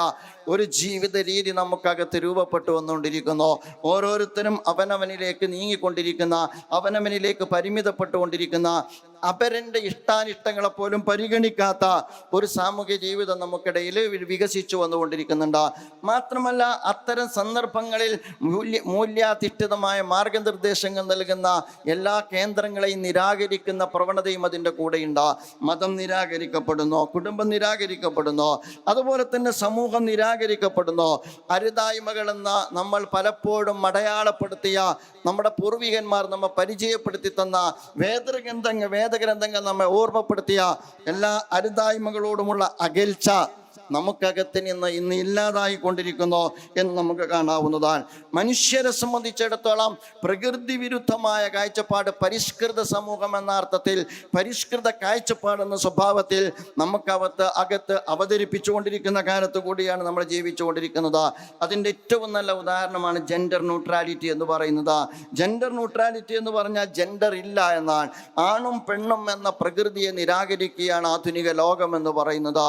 ഒരു ജീവിത രീതി നമുക്കകത്ത് രൂപപ്പെട്ടു വന്നുകൊണ്ടിരിക്കുന്നു. ഓരോരുത്തരും അവനവനിലേക്ക് നീങ്ങിക്കൊണ്ടിരിക്കുന്ന, അവനവനിലേക്ക് പരിമിതപ്പെട്ടുകൊണ്ടിരിക്കുന്ന, അപരൻ്റെ ഇഷ്ടാനിഷ്ടങ്ങളെപ്പോലും പരിഗണിക്കാത്ത ഒരു സാമൂഹ്യ ജീവിതം നമുക്കിടയിൽ വികസിച്ചു വന്നുകൊണ്ടിരിക്കുന്നുണ്ട്. മാത്രമല്ല അത്തരം സന്ദർഭങ്ങളിൽ മൂല്യാധിഷ്ഠിതമായ മാർഗനിർദ്ദേശങ്ങൾ നൽകുന്ന എല്ലാ കേന്ദ്രങ്ങളെയും നിരാകരിക്കുന്ന പ്രവണതയും അതിൻ്റെ കൂടെയുണ്ട്. മതം നിരാകരിക്കപ്പെടുന്നു, കുടുംബം നിരാകരിക്കപ്പെടുന്നു, അതുപോലെ തന്നെ സമൂഹം നിരാകരിക്കപ്പെടുന്നു. അരുതായ്മകളെന്ന നമ്മൾ പലപ്പോഴും അടയാളപ്പെടുത്തിയ നമ്മുടെ പൂർവികന്മാർ നമ്മെ പരിചയപ്പെടുത്തി തന്ന വേദഗ്രന്ഥങ്ങൾ നമ്മെ ഓർമ്മപ്പെടുത്തിയ എല്ലാ അരുതായ്മകളോടുമുള്ള അകൽച്ച നമുക്കകത്ത് നിന്ന് ഇന്ന് ഇല്ലാതായിക്കൊണ്ടിരിക്കുന്നു എന്ന് നമുക്ക് കാണാവുന്നതാണ്. മനുഷ്യരെ സംബന്ധിച്ചിടത്തോളം പ്രകൃതി വിരുദ്ധമായ കാഴ്ചപ്പാട്, പരിഷ്കൃത സമൂഹം എന്ന അർത്ഥത്തിൽ, പരിഷ്കൃത കാഴ്ചപ്പാടെന്ന സ്വഭാവത്തിൽ അകത്ത് അവതരിപ്പിച്ചുകൊണ്ടിരിക്കുന്ന കാലത്ത് കൂടിയാണ് നമ്മൾ ജീവിച്ചുകൊണ്ടിരിക്കുന്നത്. അതിൻ്റെ ഏറ്റവും നല്ല ഉദാഹരണമാണ് ജെൻഡർ ന്യൂട്രാലിറ്റി എന്ന് പറയുന്നത്. ജെൻഡർ ന്യൂട്രാലിറ്റി എന്ന് പറഞ്ഞാൽ ജെൻഡർ ഇല്ല എന്നാണ്. ആണും പെണ്ണും എന്ന പ്രകൃതിയെ നിരാകരിക്കുകയാണ് ആധുനിക ലോകം എന്ന് പറയുന്നത്.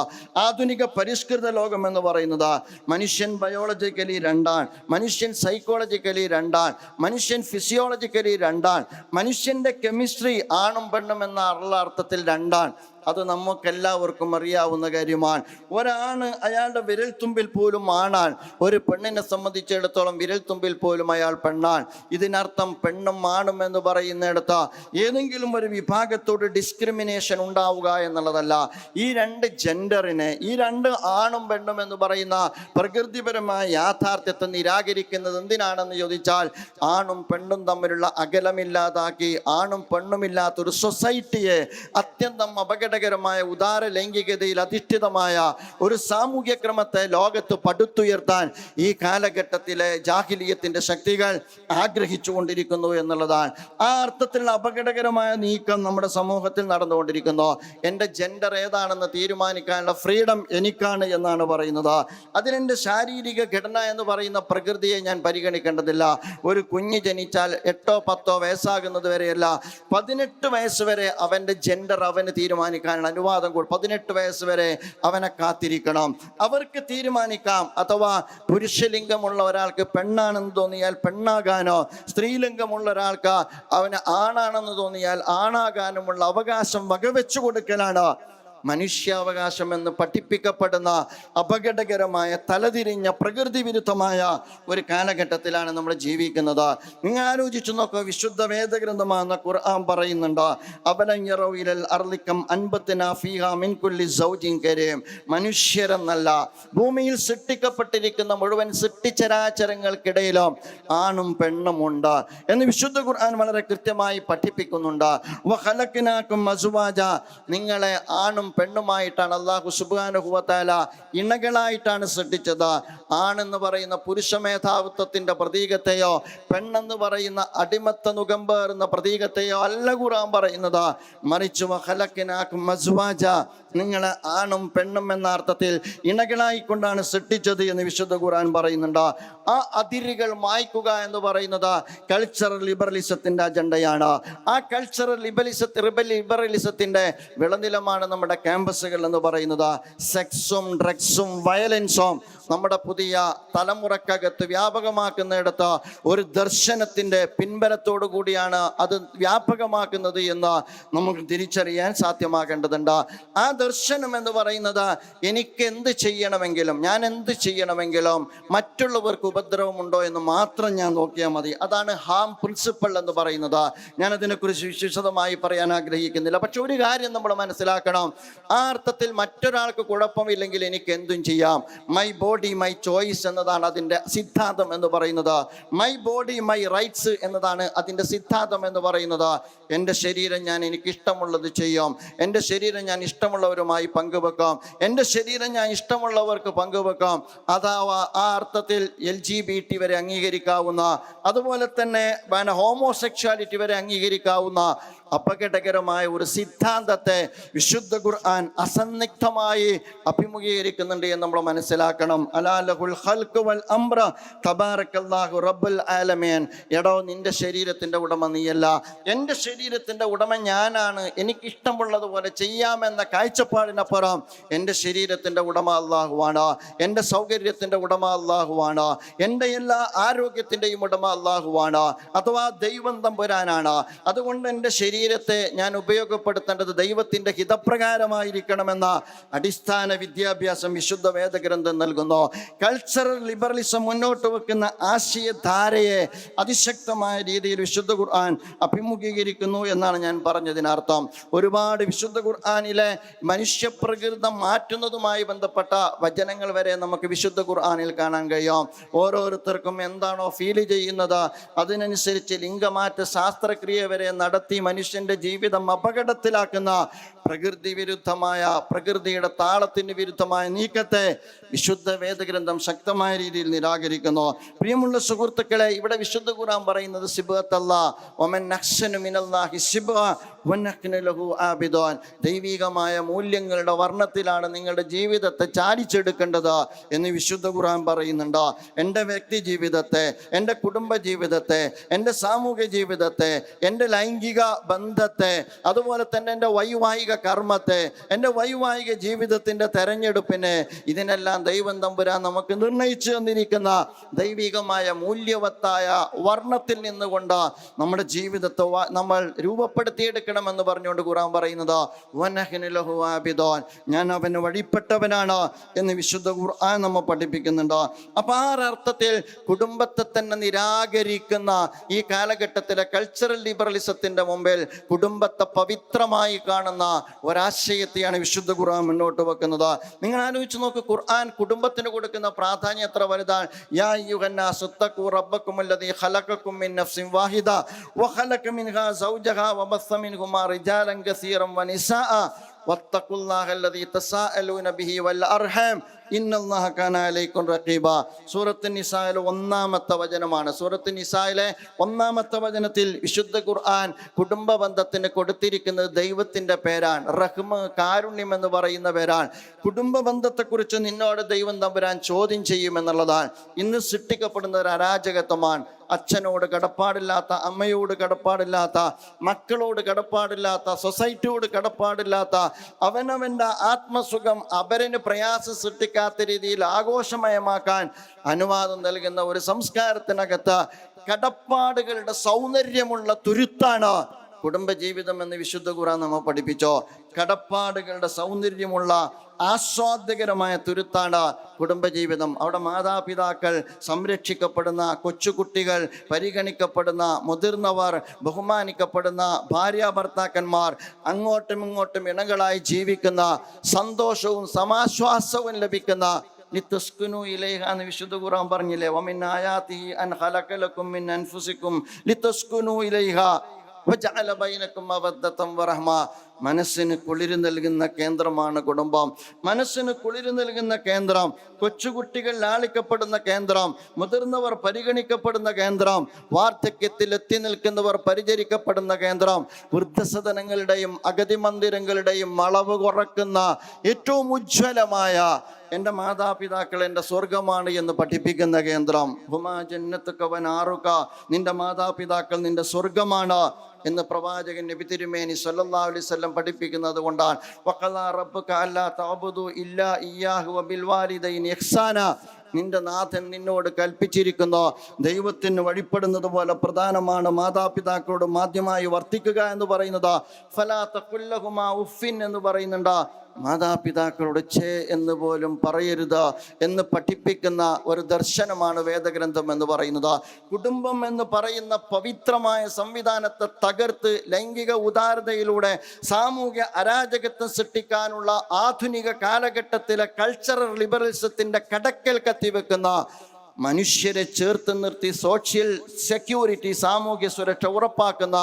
ആധുനിക പരിഷ്കൃത ലോകം എന്ന് പറയുന്നത് മനുഷ്യൻ ബയോളജിക്കലി രണ്ടാണ്, മനുഷ്യൻ സൈക്കോളജിക്കലി രണ്ടാണ്, മനുഷ്യൻ ഫിസിയോളജിക്കലി രണ്ടാണ്, മനുഷ്യൻ്റെ കെമിസ്ട്രി ആണും പെണ്ണും എന്ന അർത്ഥത്തിൽ രണ്ടാണ്. അത് നമുക്കെല്ലാവർക്കും അറിയാവുന്ന കാര്യമാണ്. ഒരാണ് അയാളുടെ വിരൽത്തുമ്പിൽ പോലും ആണാണ്, ഒരു പെണ്ണിനെ സംബന്ധിച്ചിടത്തോളം വിരൽത്തുമ്പിൽ പോലും അയാൾ പെണ്ണാണ്. ഇതിനർത്ഥം പെണ്ണും ആണും എന്ന് പറയുന്നിടത്ത് ഏതെങ്കിലും ഒരു വിഭാഗത്തോട് ഡിസ്ക്രിമിനേഷൻ ഉണ്ടാവുക എന്നുള്ളതല്ല. ഈ രണ്ട് ജെൻഡറിനെ, ഈ രണ്ട് ആണും പെണ്ണും എന്ന് പറയുന്ന പ്രകൃതിപരമായ യാഥാർത്ഥ്യത്തെ നിരാകരിക്കുന്നത് എന്തിനാണെന്ന് ചോദിച്ചാൽ, ആണും പെണ്ണും തമ്മിലുള്ള അകലമില്ലാതാക്കി ആണും പെണ്ണുമില്ലാത്തൊരു സൊസൈറ്റിയെ അത്യന്തം അപകടകരമായ ഉദാര ലൈംഗികതയിൽ അധിഷ്ഠിതമായ ഒരു സാമൂഹ്യ ക്രമത്തെ ലോകത്ത് പടുത്തുയർത്താൻ ഈ കാലഘട്ടത്തിലെ ജാഹിലിയത്തിൻ്റെ ശക്തികൾ ആഗ്രഹിച്ചുകൊണ്ടിരിക്കുന്നു എന്നുള്ളതാണ്. ആ അർത്ഥത്തിലുള്ള അപകടകരമായ നീക്കം നമ്മുടെ സമൂഹത്തിൽ നടന്നുകൊണ്ടിരിക്കുന്നു. എൻ്റെ ജെൻഡർ ഏതാണെന്ന് തീരുമാനിക്കാനുള്ള ഫ്രീഡം എനിക്കാണ് എന്നാണ് പറയുന്നത്. അതിനെൻ്റെ ശാരീരിക ഘടന എന്ന് പറയുന്ന പ്രകൃതിയെ ഞാൻ പരിഗണിക്കേണ്ടതില്ല. ഒരു കുഞ്ഞ് ജനിച്ചാൽ 8 or 10 വയസ്സാകുന്നത് വരെയല്ല, 18 വയസ്സ് വരെ അവൻ്റെ ജെൻഡർ അവന് തീരുമാനിക്കാനുള്ള അനുവാദം കൊടുക്കും. 18 വയസ്സ് വരെ അവനെ കാത്തിരിക്കണം. അവർക്ക് തീരുമാനിക്കാം, അഥവാ പുരുഷലിംഗമുള്ള ഒരാൾക്ക് പെണ്ണാണെന്ന് തോന്നിയാൽ പെണ്ണാകാനോ, സ്ത്രീലിംഗമുള്ള ഒരാൾക്ക് അവന് ആണാണെന്ന് തോന്നിയാൽ ആണാകാനുമുള്ള അവകാശം വകവെച്ചു കൊടുക്കലാണ് മനുഷ്യാവകാശം എന്ന് പഠിപ്പിക്കപ്പെടുന്ന അപകടകരമായ തലതിരിഞ്ഞ പ്രകൃതി വിരുദ്ധമായ ഒരു കാലഘട്ടത്തിലാണ് നമ്മൾ ജീവിക്കുന്നത്. നിങ്ങൾ ആലോചിച്ചു നോക്കൂ, വിശുദ്ധ വേദഗ്രന്ഥമാണെന്ന ഖുർആൻ പറയുന്നുണ്ട്, മനുഷ്യരെന്നല്ല, ഭൂമിയിൽ സൃഷ്ടിക്കപ്പെട്ടിരിക്കുന്ന മുഴുവൻ സൃഷ്ടിചരാചരങ്ങൾക്കിടയിലും ആണും പെണ്ണും ഉണ്ട് എന്ന് വിശുദ്ധ ഖുർആൻ വളരെ കൃത്യമായി പഠിപ്പിക്കുന്നുണ്ട്. നിങ്ങളെ ആണും പെണ്ണുമായിട്ടാണ് അല്ലാഹു സുബ്ഹാനഹു വ തആല ഇണകളായിട്ടാണ് സൃഷ്ടിച്ചത്. ആണെന്ന് പറയുന്ന പുരുഷ മേധാവിത്വത്തിന്റെ പ്രതീകത്തെയോ പെണ്ണെന്ന് പറയുന്ന അടിമത്ത നുകമ്പേറുന്ന പ്രതീകത്തെയോ അല്ല ഖുർആൻ പറയുന്നത്. മറിച്ച് വഖലഖനാകും അസ്വാജ, നിങ്ങളെ ആണും പെണ്ണും എന്ന അർത്ഥത്തിൽ ഇണകളായിക്കൊണ്ടാണ് സൃഷ്ടിച്ചത് എന്ന് വിശുദ്ധ ഖുർആൻ പറയുന്നുണ്ട്. ആ അതിരുകൾ മായ്ക്കുക എന്ന് പറയുന്നത് കൾച്ചറൽ ലിബറലിസത്തിന്റെ അജണ്ടയാണ്. ആ കൾച്ചറൽ ലിബറലിസത്തിന്റെ വിളനിലമാണ് നമ്മുടെ ക്യാമ്പസുകൾ എന്ന് പറയുന്നത്. സെക്സും ഡ്രഗ്സും വയലൻസും നമ്മുടെ പുതിയ തലമുറക്കകത്ത് വ്യാപകമാക്കുന്നിടത്ത് ഒരു ദർശനത്തിൻ്റെ പിൻബലത്തോടു കൂടിയാണ് അത് വ്യാപകമാക്കുന്നത് എന്ന് നമുക്ക് തിരിച്ചറിയാൻ സാധ്യമാകേണ്ടതുണ്ട്. ആ ദർശനം എന്ന് പറയുന്നത് എനിക്ക് എന്ത് ചെയ്യണമെങ്കിലും, ഞാൻ എന്ത് ചെയ്യണമെങ്കിലും മറ്റുള്ളവർക്ക് ഉപദ്രവമുണ്ടോ എന്ന് മാത്രം ഞാൻ നോക്കിയാൽ മതി. അതാണ് ഹാം പ്രിൻസിപ്പിൾ എന്ന് പറയുന്നത്. ഞാനതിനെക്കുറിച്ച് വിശദമായി പറയാൻ ആഗ്രഹിക്കുന്നില്ല. പക്ഷെ ഒരു കാര്യം നമ്മൾ മനസ്സിലാക്കണം, ആ അർത്ഥത്തിൽ മറ്റൊരാൾക്ക് കുഴപ്പമില്ലെങ്കിൽ എനിക്ക് എന്തും ചെയ്യാം. മൈ ബോഡി മൈ ചോയ്സ് എന്നതാണ് അതിൻ്റെ സിദ്ധാന്തം എന്ന് പറയുന്നത്. മൈ ബോഡി മൈ റൈറ്റ്സ് എന്നതാണ് അതിൻ്റെ സിദ്ധാന്തം എന്ന് പറയുന്നത്. എൻ്റെ ശരീരം ഞാൻ എനിക്കിഷ്ടമുള്ളത് ചെയ്യും, എൻ്റെ ശരീരം ഞാൻ ഇഷ്ടമുള്ളവരുമായി പങ്കുവെക്കാം, എൻ്റെ ശരീരം ഞാൻ ഇഷ്ടമുള്ളവർക്ക് പങ്കുവെക്കാം. അഥവാ ആ അർത്ഥത്തിൽ LGBT വരെ അംഗീകരിക്കാവുന്ന, അതുപോലെ തന്നെ ഹോമോസെക്ഷാലിറ്റി വരെ അംഗീകരിക്കാവുന്ന അപകടകരമായ ഒരു സിദ്ധാന്തത്തെ വിശുദ്ധ ഖുർആൻ അസന്നിഗ്ധമായി അഭിമുഖീകരിക്കുന്നുണ്ട് എന്ന് നമ്മൾ മനസ്സിലാക്കണം. അലാ ലഹുൽ ഖൽഖു വൽ അംറ തബാറക്കല്ലാഹു റബ്ബുൽ ആലമീൻ. എടോ, നിന്റെ ശരീരത്തിന്റെ ഉടമ നീയല്ല, എൻ്റെ ശരീരത്തിന്റെ ഉടമ ഞാനാണ്. എനിക്ക് ഇഷ്ടമുള്ളതുപോലെ ചെയ്യാമെന്ന കാഴ്ചപ്പാടിനപ്പുറം എൻ്റെ ശരീരത്തിന്റെ ഉടമ അല്ലാഹുവാണ്, എൻ്റെ സൗകര്യത്തിന്റെ ഉടമ അല്ലാഹുവാണ്, എൻ്റെ എല്ലാ ആരോഗ്യത്തിൻ്റെയും ഉടമ അല്ലാഹുവാണ്, അഥവാ ദൈവം തമ്പുരാനാണ്. അതുകൊണ്ട് എൻ്റെ ശരീരത്തെ ഞാൻ ഉപയോഗപ്പെടുത്തേണ്ടത് ദൈവത്തിൻ്റെ ഹിതപ്രകാരമായിരിക്കണമെന്ന അടിസ്ഥാന വിദ്യാഭ്യാസം വിശുദ്ധ വേദഗ്രന്ഥം നൽകുന്നു. കൾച്ചറൽ ലിബറലിസം മുന്നോട്ട് വെക്കുന്ന ആശയധാരയെ അതിശക്തമായ രീതിയിൽ വിശുദ്ധ ഖുർആൻ അഭിമുഖീകരിക്കുന്നു എന്നാണ് ഞാൻ പറഞ്ഞതിനർത്ഥം. ഒരുപാട് വിശുദ്ധ ഖുർആനിലെ മനുഷ്യപ്രകൃതം മാറ്റുന്നതുമായി ബന്ധപ്പെട്ട വചനങ്ങൾ വരെ നമുക്ക് വിശുദ്ധ ഖുർആനിൽ കാണാൻ കഴിയും. ഓരോരുത്തർക്കും എന്താണോ ഫീൽ ചെയ്യുന്നത് അതിനനുസരിച്ച് ലിംഗമാറ്റ ശാസ്ത്രക്രിയ വരെ നടത്തി മനുഷ്യന്റെ ജീവിതം അപകടത്തിലാക്കുന്ന പ്രകൃതി വിരുദ്ധമായ, പ്രകൃതിയുടെ താളത്തിന് വിരുദ്ധമായ നീക്കത്തെ വിശുദ്ധ വേദഗ്രന്ഥം ശക്തമായ രീതിയിൽ നിരാകരിക്കുന്നു. പ്രിയമുള്ള സുഹൃത്തുക്കളെ, ഇവിടെ വിശുദ്ധ ഖുർആൻ പറയുന്നത് ദൈവികമായ മൂല്യങ്ങളുടെ വർണ്ണത്തിലാണ് നിങ്ങളുടെ ജീവിതത്തെ ചാലിച്ചെടുക്കേണ്ടത് എന്ന് വിശുദ്ധ ഖുർആൻ പറയുന്നുണ്ട്. എൻ്റെ വ്യക്തി ജീവിതത്തെ, എൻ്റെ കുടുംബ ജീവിതത്തെ, എൻ്റെ സാമൂഹ്യ ജീവിതത്തെ, എൻ്റെ ലൈംഗിക ബന്ധത്തെ, അതുപോലെ തന്നെ എൻ്റെ വൈവാഹിക കർമ്മത്തെ, എൻ്റെ വൈവാഹിക ജീവിതത്തിൻ്റെ തെരഞ്ഞെടുപ്പിനെ, ഇതിനെല്ലാം ദൈവം തമ്പുരാൻ നമുക്ക് നിർണയിച്ചു തന്നിരിക്കുന്ന ദൈവികമായ മൂല്യവത്തായ വർണ്ണത്തിൽ നിന്നുകൊണ്ട് നമ്മുടെ ജീവിതത്തെ നമ്മൾ രൂപപ്പെടുത്തിയെടുക്കണമെന്ന് പറഞ്ഞുകൊണ്ട് ഖുർആൻ പറയുന്നത് ഞാൻ അവന് വഴിപ്പെട്ടവനാണ് എന്ന് വിശുദ്ധ ഖുർആൻ നമ്മെ പഠിപ്പിക്കുന്നുണ്ട്. അപ്പൊ ആ അർത്ഥത്തിൽ കുടുംബത്തെ തന്നെ നിരാകരിക്കുന്ന ഈ കാലഘട്ടത്തിലെ കൾച്ചറൽ ലിബറലിസത്തിന്റെ മുമ്പിൽ കുടുംബത്തെ പവിത്രമായി കാണുന്ന ഒരാശയത്തെയാണ് വിശുദ്ധ ഖുർആൻ മുന്നോട്ട് വെക്കുന്നത്. നിങ്ങൾ ആലോചിച്ച് നോക്ക്, ഖുർആൻ കുടുംബത്തിന് കൊടുക്കുന്ന പ്രാധാന്യം എത്ര വലുതാണ്. യാ അയ്യുഹന്നാസു തഖൂ റബ്ബക്കുമുല്ലദീ ഖലഖക്കും മിൻ നഫ്സിൻ വാഹിദ വഖലഖ മിൻഹാ സൗജഹാ വബസ്സ മിൻഹുമാ റിജാലൻ കസീറൻ വനിസാഅ വത്തഖുല്ലാഹല്ലദീ തസാഅലൂന ബിഹി വൽ അർഹാം ഇന്നല്ലാഹ കാന അലൈക്കും റഖീബ. സൂറത്ത് നിസായിലെ 1-ാമത്തെ വചനമാണ്. സൂറത്ത് നിസായിലെ 1-ാമത്തെ വചനത്തിൽ വിശുദ്ധ ഖുർആൻ കുടുംബ ബന്ധത്തിന് കൊടുത്തിരിക്കുന്നത് ദൈവത്തിന്റെ പേരാണ്. റഹ്മ്, കാരുണ്യം എന്ന് പറയുന്ന പേരാണ്. കുടുംബ ബന്ധത്തെക്കുറിച്ച് നിന്നോട് ദൈവം തമ്പുരാൻ ചോദ്യം ചെയ്യുമെന്നുള്ളതാണ്. ഇന്ന് സൃഷ്ടിക്കപ്പെടുന്ന ഒരു അരാജകത്വമാണ്. അച്ഛനോട് കടപ്പാടില്ലാത്ത, അമ്മയോട് കടപ്പാടില്ലാത്ത, മക്കളോട് കടപ്പാടില്ലാത്ത, സൊസൈറ്റിയോട് കടപ്പാടില്ലാത്ത, അവനവൻ്റെ ആത്മസുഖം അപരന് പ്രയാസം സൃഷ്ടിക്കാത്ത രീതിയിൽ ആഘോഷമയമാക്കാൻ അനുവാദം നൽകുന്ന ഒരു സംസ്കാരത്തിനകത്ത് കടപ്പാടുകളുടെ സൗന്ദര്യമുള്ള തുരുത്താണ് കുടുംബജീവിതം എന്ന് വിശുദ്ധ ഖുർആൻ നമ്മെ പഠിപ്പിച്ചോ. കടപ്പാടുകളുടെ സൗന്ദര്യമുള്ള ആസ്വാദ്യകരമായ തുരുത്താണ് കുടുംബജീവിതം. അവിടെ മാതാപിതാക്കൾ സംരക്ഷിക്കപ്പെടുന്ന, കൊച്ചുകുട്ടികൾ പരിഗണിക്കപ്പെടുന്ന, മുതിർന്നവർ ബഹുമാനിക്കപ്പെടുന്ന, ഭാര്യാഭർത്താക്കന്മാർ അങ്ങോട്ടും ഇങ്ങോട്ടും ഇണകളായി ജീവിക്കുന്ന, സന്തോഷവും സമാശ്വാസവും ലഭിക്കുന്ന ലിതസ്കുനു ഇലൈഹ എന്ന് വിശുദ്ധ ഖുർആൻ പറഞ്ഞില്ലേ. വമിൻ ആയാതിഹി അൻ ഖലഖ ലക്കും മിൻ അൻഫുസിക്കും ലിതസ്കുനു ഇലൈഹ വജഅല ബൈനക്കും മവദ്ദതൻ വറഹ്മ. മനസ്സിന് കുളിര് നൽകുന്ന കേന്ദ്രമാണ് കുടുംബം. മനസ്സിന് കുളിര് നൽകുന്ന കേന്ദ്രം, കൊച്ചുകുട്ടികൾ ലാളിക്കപ്പെടുന്ന കേന്ദ്രം, മുതിർന്നവർ പരിഗണിക്കപ്പെടുന്ന കേന്ദ്രം, വാർദ്ധക്യത്തിൽ എത്തി നിൽക്കുന്നവർ പരിചരിക്കപ്പെടുന്ന കേന്ദ്രം, വൃദ്ധസദനങ്ങളുടെയും അഗതി മന്ദിരങ്ങളുടെയും അളവ് കുറക്കുന്ന ഏറ്റവും ഉജ്ജ്വലമായ എൻ്റെ മാതാപിതാക്കൾ എൻ്റെ സ്വർഗമാണ് എന്ന് പഠിപ്പിക്കുന്ന കേന്ദ്രം. ഹുമാ ജന്നത്തുക വനാറുക, നിന്റെ മാതാപിതാക്കൾ നിന്റെ സ്വർഗമാണ് എന്ന് പ്രവാചകൻ നബി തിരുമേനി സല്ലല്ലാഹു അലൈഹി വസല്ലം പഠിപ്പിക്കുന്നത് കൊണ്ടാണ്. വഖലാ റബ്ബുക അല്ലാ തഅബുദു ഇല്ലാ ഇയ്യാഹു വബിൽ വാലിദൈനി ഇഹ്സാന. നിന്റെ നാഥൻ നിന്നോട് കൽപ്പിച്ചിരിക്കുന്നു, ദൈവത്തിന് വഴിപ്പെടുന്നത് പോലെ പ്രധാനമാണ് മാതാപിതാക്കളോട് മാധ്യമായി വർത്തിക്കുക എന്ന് പറയുന്നത്. ഫലാ തഖുൽ ലഹുമാ ഉഫിൻ എന്ന് പറയുന്നുണ്ട്. മാതാപിതാക്കളോട് ഛേ എന്ന് പോലും പറയരുത് എന്ന് പഠിപ്പിക്കുന്ന ഒരു ദർശനമാണ് വേദഗ്രന്ഥം എന്ന് പറയുന്നത്. കുടുംബം എന്ന് പറയുന്ന പവിത്രമായ സംവിധാനത്തെ തകർത്ത് ലൈംഗിക ഉദാരതയിലൂടെ സാമൂഹ്യ അരാജകത്വം സൃഷ്ടിക്കാനുള്ള ആധുനിക കാലഘട്ടത്തിലെ കൾച്ചറൽ ലിബറലിസത്തിന്റെ കടക്കൽ കത്തിവെക്കുന്ന മനുഷ്യരെ ചേർത്ത് നിർത്തി സോഷ്യൽ സെക്യൂരിറ്റി, സാമൂഹ്യ സുരക്ഷ ഉറപ്പാക്കുന്ന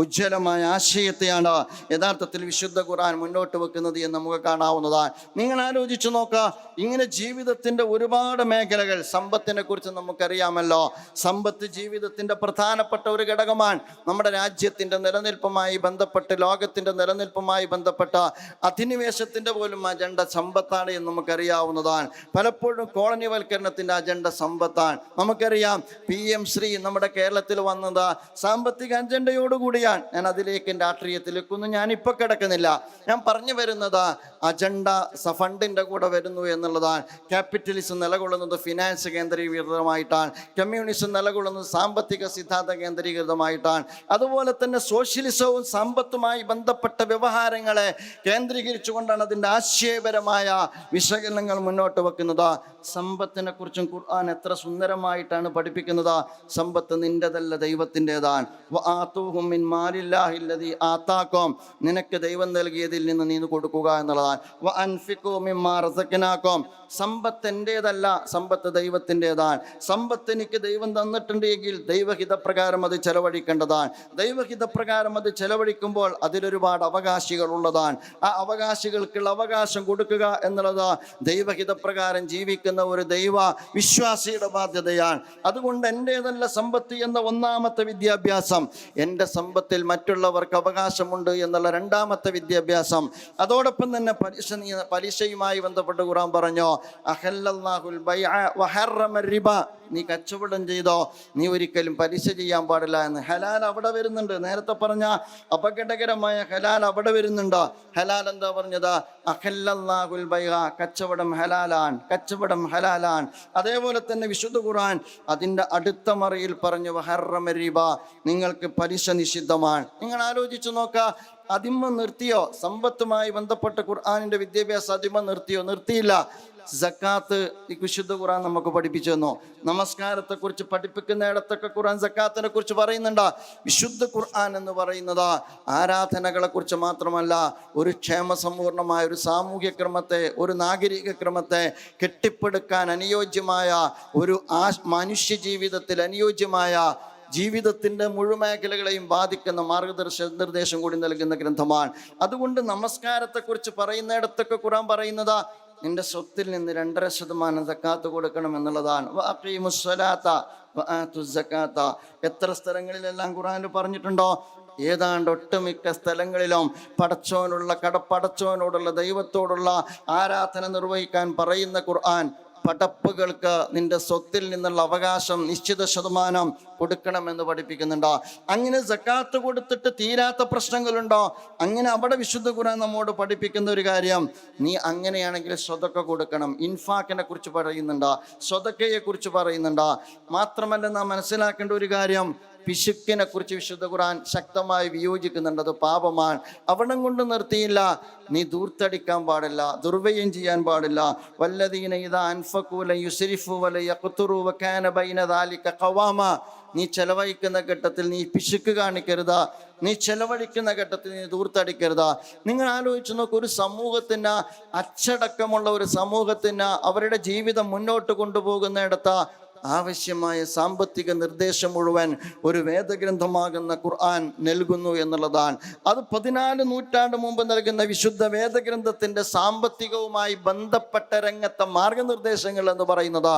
ഉജ്ജ്വലമായ ആശയത്തെയാണ് യഥാർത്ഥത്തിൽ വിശുദ്ധ ഖുർആൻ മുന്നോട്ട് വെക്കുന്നത് എന്ന് നമുക്ക് കാണാവുന്നതാണ്. നിങ്ങൾ ആലോചിച്ചു നോക്കുക, ഇങ്ങനെ ജീവിതത്തിൻ്റെ ഒരുപാട് മേഖലകൾ, സമ്പത്തിനെ കുറിച്ച് നമുക്കറിയാമല്ലോ. സമ്പത്ത് ജീവിതത്തിൻ്റെ പ്രധാനപ്പെട്ട ഒരു ഘടകമാണ്. നമ്മുടെ രാജ്യത്തിൻ്റെ നിലനിൽപ്പുമായി ബന്ധപ്പെട്ട്, ലോകത്തിൻ്റെ നിലനിൽപ്പുമായി ബന്ധപ്പെട്ട അധിനിവേശത്തിൻ്റെ പോലും അജണ്ട സമ്പത്താണ് എന്ന് നമുക്കറിയാവുന്നതാണ്. പലപ്പോഴും കോളനിവൽക്കരണത്തിൻ്റെ അജണ്ട സമ്പത്താണ്. നമുക്കറിയാം PM ശ്രീ നമ്മുടെ കേരളത്തിൽ വന്നത് സാമ്പത്തിക അജണ്ടയോടുകൂടി. ഞാൻ അതിലേക്ക് രാഷ്ട്രീയത്തിലേക്കൊന്നും ഞാനിപ്പോൾ കിടക്കുന്നില്ല. ഞാൻ പറഞ്ഞു വരുന്നത് അജണ്ട ഫണ്ടിൻ്റെ കൂടെ വരുന്നു എന്നുള്ളതാണ്. ക്യാപിറ്റലിസം നിലകൊള്ളുന്നത് ഫിനാൻസ് കേന്ദ്രീകൃതമായിട്ടാണ്. കമ്മ്യൂണിസം നിലകൊള്ളുന്നത് സാമ്പത്തിക സിദ്ധാന്ത കേന്ദ്രീകൃതമായിട്ടാണ്. അതുപോലെ തന്നെ സോഷ്യലിസവും സമ്പത്തുമായി ബന്ധപ്പെട്ട വ്യവഹാരങ്ങളെ കേന്ദ്രീകരിച്ചുകൊണ്ടാണ് അതിൻ്റെ ആശയപരമായ വിശകലനങ്ങൾ മുന്നോട്ട് വെക്കുന്നത്. സമ്പത്തിനെ കുറിച്ചും ഖുർആൻ എത്ര സുന്ദരമായിട്ടാണ് പഠിപ്പിക്കുന്നത്. സമ്പത്ത് നിൻ്റെതല്ല, ദൈവത്തിൻ്റെതാണ്. നിനക്ക് ദൈവം നൽകിയതിൽ നിന്ന് നീ കൊടുക്കുക എന്നുള്ളതാണ്. സമ്പത്ത് എൻ്റേതല്ല, സമ്പത്ത് ദൈവത്തിൻ്റെതാണ്. സമ്പത്ത് എനിക്ക് ദൈവം തന്നിട്ടുണ്ടെങ്കിൽ ദൈവഹിതപ്രകാരം അത് ചെലവഴിക്കേണ്ടതാണ്. ദൈവഹിതപ്രകാരം അത് ചെലവഴിക്കുമ്പോൾ അതിലൊരുപാട് അവകാശികൾ ഉള്ളതാണ്. ആ അവകാശികൾക്കുള്ള അവകാശം കൊടുക്കുക എന്നുള്ളത് ദൈവഹിതപ്രകാരം ജീവിക്കുന്ന ഒരു ദൈവ വിശ്വാസിയുടെ ബാധ്യതയാണ്. അതുകൊണ്ട് എൻ്റേതല്ല സമ്പത്ത് എന്ന ഒന്നാമത്തെ വിദ്യാഭ്യാസം, എൻ്റെ സമ്പത്തിൽ മറ്റുള്ളവർക്ക് അവകാശമുണ്ട് എന്നുള്ള രണ്ടാമത്തെ വിദ്യാഭ്യാസം. അതോടൊപ്പം തന്നെ പലിശയുമായി ബന്ധപ്പെട്ട് ഖുർആൻ പറഞ്ഞു, അഹല്ലല്ലാഹുൽ ബൈഅ വഹറമ റിബ. നീ കച്ചവടം ചെയ്തോ, നീ ഒരിക്കലും പലിശ ചെയ്യാൻ പാടില്ല എന്ന്. ഹലാൽ അവിടെ വരുന്നുണ്ട്. നേരത്തെ പറഞ്ഞ അപകടകരമായ ഹലാൽ അവിടെ വരുന്നുണ്ട്. ഹലാൽ എന്താ പറഞ്ഞത്? അഹല്ലല്ലാഹുൽ ബൈഅ, കച്ചവടം ഹലാലാണ്, കച്ചവടം ഹലാലാണ്. അതേപോലെ തന്നെ വിശുദ്ധ ഖുർആൻ അതിൻ്റെ അടുത്ത മറയിൽ പറഞ്ഞു വഹറമ റിബ, നിങ്ങൾക്ക് പലിശ നിഷിദ്ധമാണ്. നിങ്ങൾ ആലോചിച്ചു നോക്കുക, അതിമ നിർത്തിയോ? സമ്പത്തുമായി ബന്ധപ്പെട്ട ഖുർആനിൻ്റെ വിദ്യാഭ്യാസം അതിമ നിർത്തിയോ? നിർത്തിയില്ല. സക്കാത്ത് ഈ വിശുദ്ധ ഖുർആൻ നമുക്ക് പഠിപ്പിച്ചു തന്നു. നമസ്കാരത്തെക്കുറിച്ച് പഠിപ്പിക്കുന്ന ഇടത്തൊക്കെ ഖുർആൻ സക്കാത്തിനെ കുറിച്ച് പറയുന്നുണ്ട്. വിശുദ്ധ ഖുർആൻ എന്ന് പറയുന്നത് ആരാധനകളെ കുറിച്ച് മാത്രമല്ല, ഒരു ക്ഷേമസമ്പൂർണമായ ഒരു സാമൂഹ്യ ക്രമത്തെ, ഒരു നാഗരിക ക്രമത്തെ കെട്ടിപ്പടുക്കാൻ അനുയോജ്യമായ ഒരു മനുഷ്യ ജീവിതത്തിൽ അനുയോജ്യമായ ജീവിതത്തിൻ്റെ മുഴുമേഖലകളെയും ബാധിക്കുന്ന നിർദ്ദേശം കൂടി നൽകുന്ന ഗ്രന്ഥമാണ്. അതുകൊണ്ട് നമസ്കാരത്തെക്കുറിച്ച് പറയുന്നിടത്തൊക്കെ ഖുർആൻ പറയുന്നത് നിന്റെ സ്വത്തിൽ നിന്ന് 2.5% സക്കാത്ത് കൊടുക്കണം എന്നുള്ളതാണ്. എത്ര സ്ഥലങ്ങളിലെല്ലാം ഖുർആനിൽ പറഞ്ഞിട്ടുണ്ടോ? ഏതാണ്ട് ഒട്ടുമിക്ക സ്ഥലങ്ങളിലും പടച്ചോനോടുള്ള ദൈവത്തോടുള്ള ആരാധന നിർവഹിക്കാൻ പറയുന്ന ഖുർആൻ പടപ്പുകൾക്ക് നിന്റെ സ്വത്തിൽ നിന്നുള്ള അവകാശം നിശ്ചിത ശതമാനം കൊടുക്കണമെന്ന് പഠിപ്പിക്കുന്നുണ്ടോ? അങ്ങനെ സക്കാത്ത് കൊടുത്തിട്ട് തീരാത്ത പ്രശ്നങ്ങളുണ്ടോ? അങ്ങനെ അവിടെ വിശുദ്ധ ഖുർആൻ നമ്മോട് പഠിപ്പിക്കുന്ന ഒരു കാര്യം, നീ അങ്ങനെയാണെങ്കിൽ സ്വതക്ക കൊടുക്കണം. ഇൻഫാക്കിനെ കുറിച്ച് പറയുന്നുണ്ടോ? സ്വതക്കയെ കുറിച്ച് പറയുന്നുണ്ടോ? മാത്രമല്ല നാം മനസ്സിലാക്കേണ്ട ഒരു കാര്യം, പിശുക്കിനെ കുറിച്ച് വിശുദ്ധ ഖുർആൻ ശക്തമായി വിയോജിക്കുന്നുണ്ട്. അത് പാപമാണ്. അവിടം കൊണ്ട് നിർത്തിയില്ല. നീ ദൂർത്തടിക്കാൻ പാടില്ല, ദുർവ്യയം ചെയ്യാൻ പാടില്ല. വല്ലദീന ഇദാ അൻഫഖൂ ല യുസ്രിഫു വല യഖ്തുറു വകാന ബൈന ദാലിക ഖവാമ. നീ ചെലവഴിക്കുന്ന ഘട്ടത്തിൽ നീ പിശുക്ക് കാണിക്കരുത്, നീ ചെലവഴിക്കുന്ന ഘട്ടത്തിൽ നീ ദൂർത്തടിക്കരുത്. നിങ്ങൾ ആലോചിച്ച് നോക്ക്, ഒരു സമൂഹത്തിന്, അച്ചടക്കമുള്ള ഒരു സമൂഹത്തിന് അവരുടെ ജീവിതം മുന്നോട്ട് കൊണ്ടുപോകുന്നിടത്ത് ആവശ്യമായ സാമ്പത്തിക നിർദ്ദേശം മുഴുവൻ ഒരു വേദഗ്രന്ഥമാകുന്ന ഖുർആൻ നൽകുന്നു എന്നുള്ളതാണ്. അത് 14 നൂറ്റാണ്ട് മുമ്പ് നൽകുന്ന വിശുദ്ധ വേദഗ്രന്ഥത്തിൻ്റെ സാമ്പത്തികവുമായി ബന്ധപ്പെട്ട രംഗത്തെ മാർഗനിർദ്ദേശങ്ങൾ എന്ന് പറയുന്നത്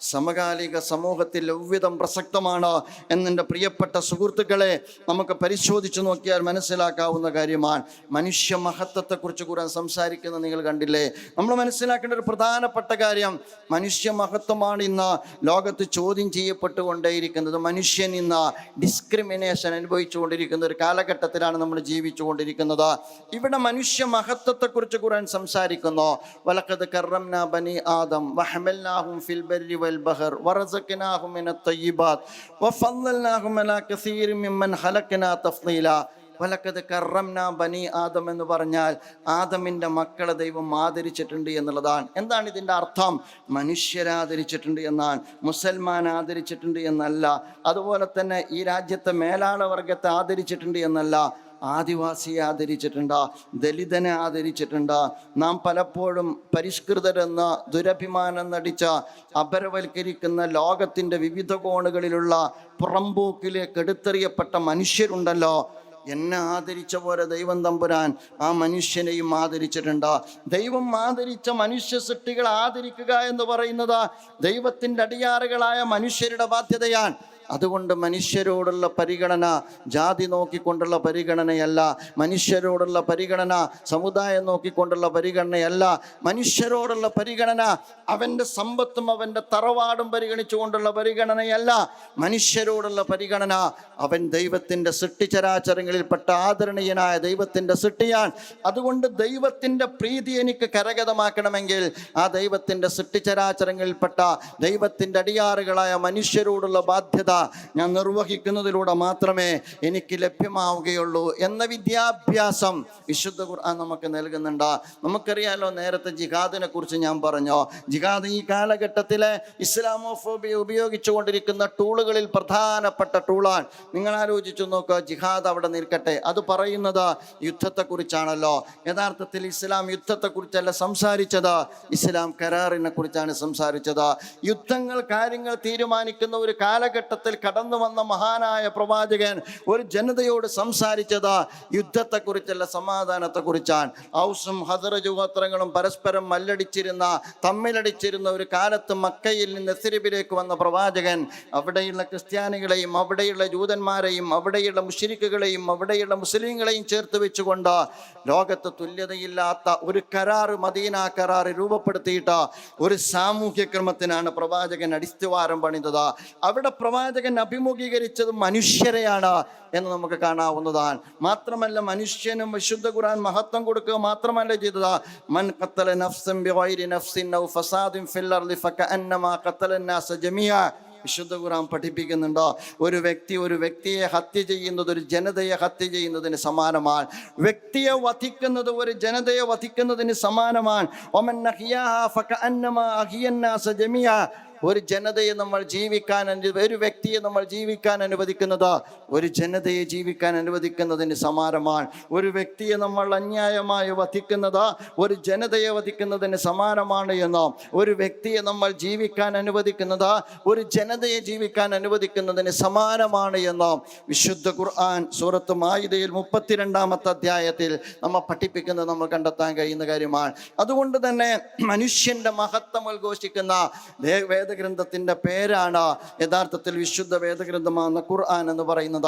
സമകാലിക സമൂഹത്തിൽ എவ்விதം പ്രസക്തമാണ് എന്നെൻ്റെ പ്രിയപ്പെട്ട സുഹൃത്തുക്കളെ നമുക്ക് പരിശോധിച്ച് നോക്കിയാൽ മനസ്സിലാക്കാവുന്ന കാര്യമാണ്. മനുഷ്യ മഹത്വത്തെക്കുറിച്ച് ഖുർആൻ സംസാരിക്കുന്നത് നിങ്ങൾ കണ്ടില്ലേ? നമ്മൾ മനസ്സിലാക്കേണ്ട ഒരു പ്രധാനപ്പെട്ട കാര്യം, മനുഷ്യ മഹത്വമാണ് ഇന്ന് ലോകത്ത് ചോദ്യം ചെയ്യപ്പെട്ടുകൊണ്ടേയിരിക്കുന്നത്. മനുഷ്യൻ ഇന്ന് ഡിസ്ക്രിമിനേഷൻ അനുഭവിച്ചുകൊണ്ടിരിക്കുന്ന ഒരു കാലഘട്ടത്തിലാണ് നമ്മൾ ജീവിച്ചുകൊണ്ടിരിക്കുന്നത്. ഇവിടെ മനുഷ്യ മഹത്വത്തെക്കുറിച്ച് ഖുർആൻ സംസാരിക്കുന്നു. വലഖദ് കറംനാ ബനി ആദം വഹമൽനാഹും ഫിൽ ബർരി والبحر ورزقناهم من الطيبات وفضلناهم على كثير ممن خلقنا تفضيلا. വലക്കത് കറംന ബനി ആദം എന്ന് പറഞ്ഞാൽ ആദമിൻ്റെ മക്കളെ ദൈവം ആദരിച്ചിട്ടുണ്ട് എന്നുള്ളതാണ്. എന്താണ് ഇതിൻ്റെ അർത്ഥം? മനുഷ്യരാദരിച്ചിട്ടുണ്ട് എന്നാണ്. മുസൽമാൻ ആദരിച്ചിട്ടുണ്ട് എന്നല്ല. അതുപോലെ തന്നെ ഈ രാജ്യത്തെ മേലാള വർഗത്തെ ആദരിച്ചിട്ടുണ്ട് എന്നല്ല. ആദിവാസിയെ ആദരിച്ചിട്ടുണ്ട്, ദലിതനെ ആദരിച്ചിട്ടുണ്ട്. നാം പലപ്പോഴും പരിഷ്കൃതരെന്ന ദുരഭിമാനം നടിച്ച അപരവൽക്കരിക്കുന്ന ലോകത്തിൻ്റെ വിവിധ കോണുകളിലുള്ള പുറംപോക്കിലേക്ക് എടുത്തെറിയപ്പെട്ട മനുഷ്യരുണ്ടല്ലോ, എന്നെ ആദരിച്ച പോലെ ദൈവം തമ്പുരാൻ ആ മനുഷ്യനെയും ആദരിച്ചിട്ടുണ്ട്. ദൈവം ആദരിച്ച മനുഷ്യ സൃഷ്ടികൾ ആദരിക്കുക എന്ന് പറയുന്നത് ദൈവത്തിൻ്റെ അടിയാറുകളായ മനുഷ്യരുടെ ബാധ്യതയാണ്. അതുകൊണ്ട് മനുഷ്യരോടുള്ള പരിഗണന ജാതി നോക്കിക്കൊണ്ടുള്ള പരിഗണനയല്ല, മനുഷ്യരോടുള്ള പരിഗണന സമുദായം നോക്കിക്കൊണ്ടുള്ള പരിഗണനയല്ല, മനുഷ്യരോടുള്ള പരിഗണന അവൻ്റെ സമ്പത്തും അവൻ്റെ തറവാടും പരിഗണിച്ചുകൊണ്ടുള്ള പരിഗണനയല്ല. മനുഷ്യരോടുള്ള പരിഗണന അവൻ ദൈവത്തിൻ്റെ സൃഷ്ടിചരാചരങ്ങളിൽപ്പെട്ട ആദരണീയനായ ദൈവത്തിൻ്റെ സൃഷ്ടിയാണ്. അതുകൊണ്ട് ദൈവത്തിൻ്റെ പ്രീതി എനിക്ക് കരഗതമാക്കണമെങ്കിൽ ആ ദൈവത്തിൻ്റെ സൃഷ്ടിചരാചരങ്ങളിൽപ്പെട്ട ദൈവത്തിൻ്റെ അടിയാറുകളായ മനുഷ്യരോടുള്ള ബാധ്യത ഞാൻ നിർവഹിക്കുന്നതിലൂടെ മാത്രമേ എനിക്ക് ലഭ്യമാവുകയുള്ളൂ എന്ന വിദ്യാഭ്യാസം വിശുദ്ധ ഖുർആൻ നമുക്ക് നൽകുന്നുണ്ട്. നമുക്കറിയാലോ, നേരത്തെ ജിഹാദിനെ കുറിച്ച് ഞാൻ പറഞ്ഞു. ജിഹാദ് ഈ കാലഘട്ടത്തിലെ ഇസ്ലാമോഫോബിയ ഉപയോഗിച്ചുകൊണ്ടിരിക്കുന്ന ടൂളുകളിൽ പ്രധാനപ്പെട്ട ടൂളാണ്. നിങ്ങൾ ആലോചിച്ചു നോക്കുക, ജിഹാദ് അവിടെ നിൽക്കട്ടെ, അത് പറയുന്നത് യുദ്ധത്തെക്കുറിച്ചാണല്ലോ. യഥാർത്ഥത്തിൽ ഇസ്ലാം യുദ്ധത്തെക്കുറിച്ചല്ല സംസാരിച്ചത്, ഇസ്ലാം കരാറിനെ കുറിച്ചാണ് സംസാരിച്ചത്. യുദ്ധങ്ങൾ കാര്യങ്ങൾ തീരുമാനിക്കുന്ന ഒരു കാലഘട്ടത്തിൽ കടന്നു വന്ന മഹാനായ പ്രവാചകൻ ഒരു ജനതയോട് സംസാരിച്ചത് യുദ്ധത്തെക്കുറിച്ചല്ല, സമാധാനത്തെക്കുറിച്ചാണ്. ഔസും ഹദറജ് ഗോത്രങ്ങളും പരസ്പരം തമ്മിലടിച്ചിരുന്ന ഒരു കാലത്ത് മക്കയിൽ നിന്ന് യസ്രിബിലേക്ക് വന്ന പ്രവാചകൻ അവിടെയുള്ള ക്രിസ്ത്യാനികളെയും അവിടെയുള്ള ജൂതന്മാരെയും അവിടെയുള്ള മുശ്രിക്കുകളെയും അവിടെയുള്ള മുസ്ലിങ്ങളെയും ചേർത്ത് വെച്ചുകൊണ്ട് ലോകത്ത് തുല്യതയില്ലാത്ത ഒരു കരാറ്, മദീന കരാറ് രൂപപ്പെടുത്തിയിട്ട് ഒരു സാമൂഹ്യ ക്രമത്തിനാണ് പ്രവാചകൻ അടിസ്ഥാനം പണിതത്. അവിടെ പ്രവാചകൻ അഭിമുഖീകരിച്ചത് മനുഷ്യരെയാണ് എന്ന് നമുക്ക് കാണാവുന്നതാണ്. മാത്രമല്ല, മനുഷ്യനും വിശുദ്ധ ഖുർആൻ മഹത്വം കൊടുക്കുക മാത്രമല്ല ചെയ്തത്. മൻ ഖത്തല നഫ്സൻ ബിഗൈരി നഫ്സിൻ ഔ ഫസാദിൻ ഫിൽ അർളി ഫകഅന്നമാ ഖത്തലൻ നാസ ജമിഅ. വിശുദ്ധ ഖുർആൻ പഠിപ്പിക്കുന്നുണ്ടോ, ഒരു വ്യക്തിയെ ഹത്യ ചെയ്യുന്നത് ഒരു ജനതയെ ഹത്യ ചെയ്യുന്നതിന് സമാനമാണ്. വ്യക്തിയെ വധിക്കുന്നത് ഒരു ജനതയെ വധിക്കുന്നതിന് സമാനമാണ്. ഒമൻ അഹിയാഹാ ഫകഅന്നമാ അഹിയൻ നാസ ജമിഅ. ഒരു ജനതയെ നമ്മൾ ജീവിക്കാൻ, ഒരു വ്യക്തിയെ നമ്മൾ ജീവിക്കാൻ അനുവദിക്കുന്നത് ഒരു ജനതയെ ജീവിക്കാൻ അനുവദിക്കുന്നതിന് സമാനമാണ്. ഒരു വ്യക്തിയെ നമ്മൾ അന്യായമായി വധിക്കുന്നത് ഒരു ജനതയെ വധിക്കുന്നതിന് സമാനമാണ് എന്നോ, ഒരു വ്യക്തിയെ നമ്മൾ ജീവിക്കാൻ അനുവദിക്കുന്നത് ഒരു ജനതയെ ജീവിക്കാൻ അനുവദിക്കുന്നതിന് സമാനമാണ് എന്നോ വിശുദ്ധ ഖുർആൻ സൂറത്ത് മാഇദയിൽ 32-ാമത്തെ അധ്യായത്തിൽ നമ്മൾ പഠിപ്പിക്കുന്നത് നമ്മൾ കണ്ടെത്താൻ കഴിയുന്ന കാര്യമാണ്. അതുകൊണ്ട് തന്നെ മനുഷ്യന്റെ മഹത്വം ഉദ്ഘോഷിക്കുന്ന വേദഗ്രന്ഥത്തിന്റെ പേരാണ് യഥാർത്ഥത്തിൽ വിശുദ്ധ വേദഗ്രന്ഥമാണ് ഖുർആൻ എന്ന് പറയുന്നത്.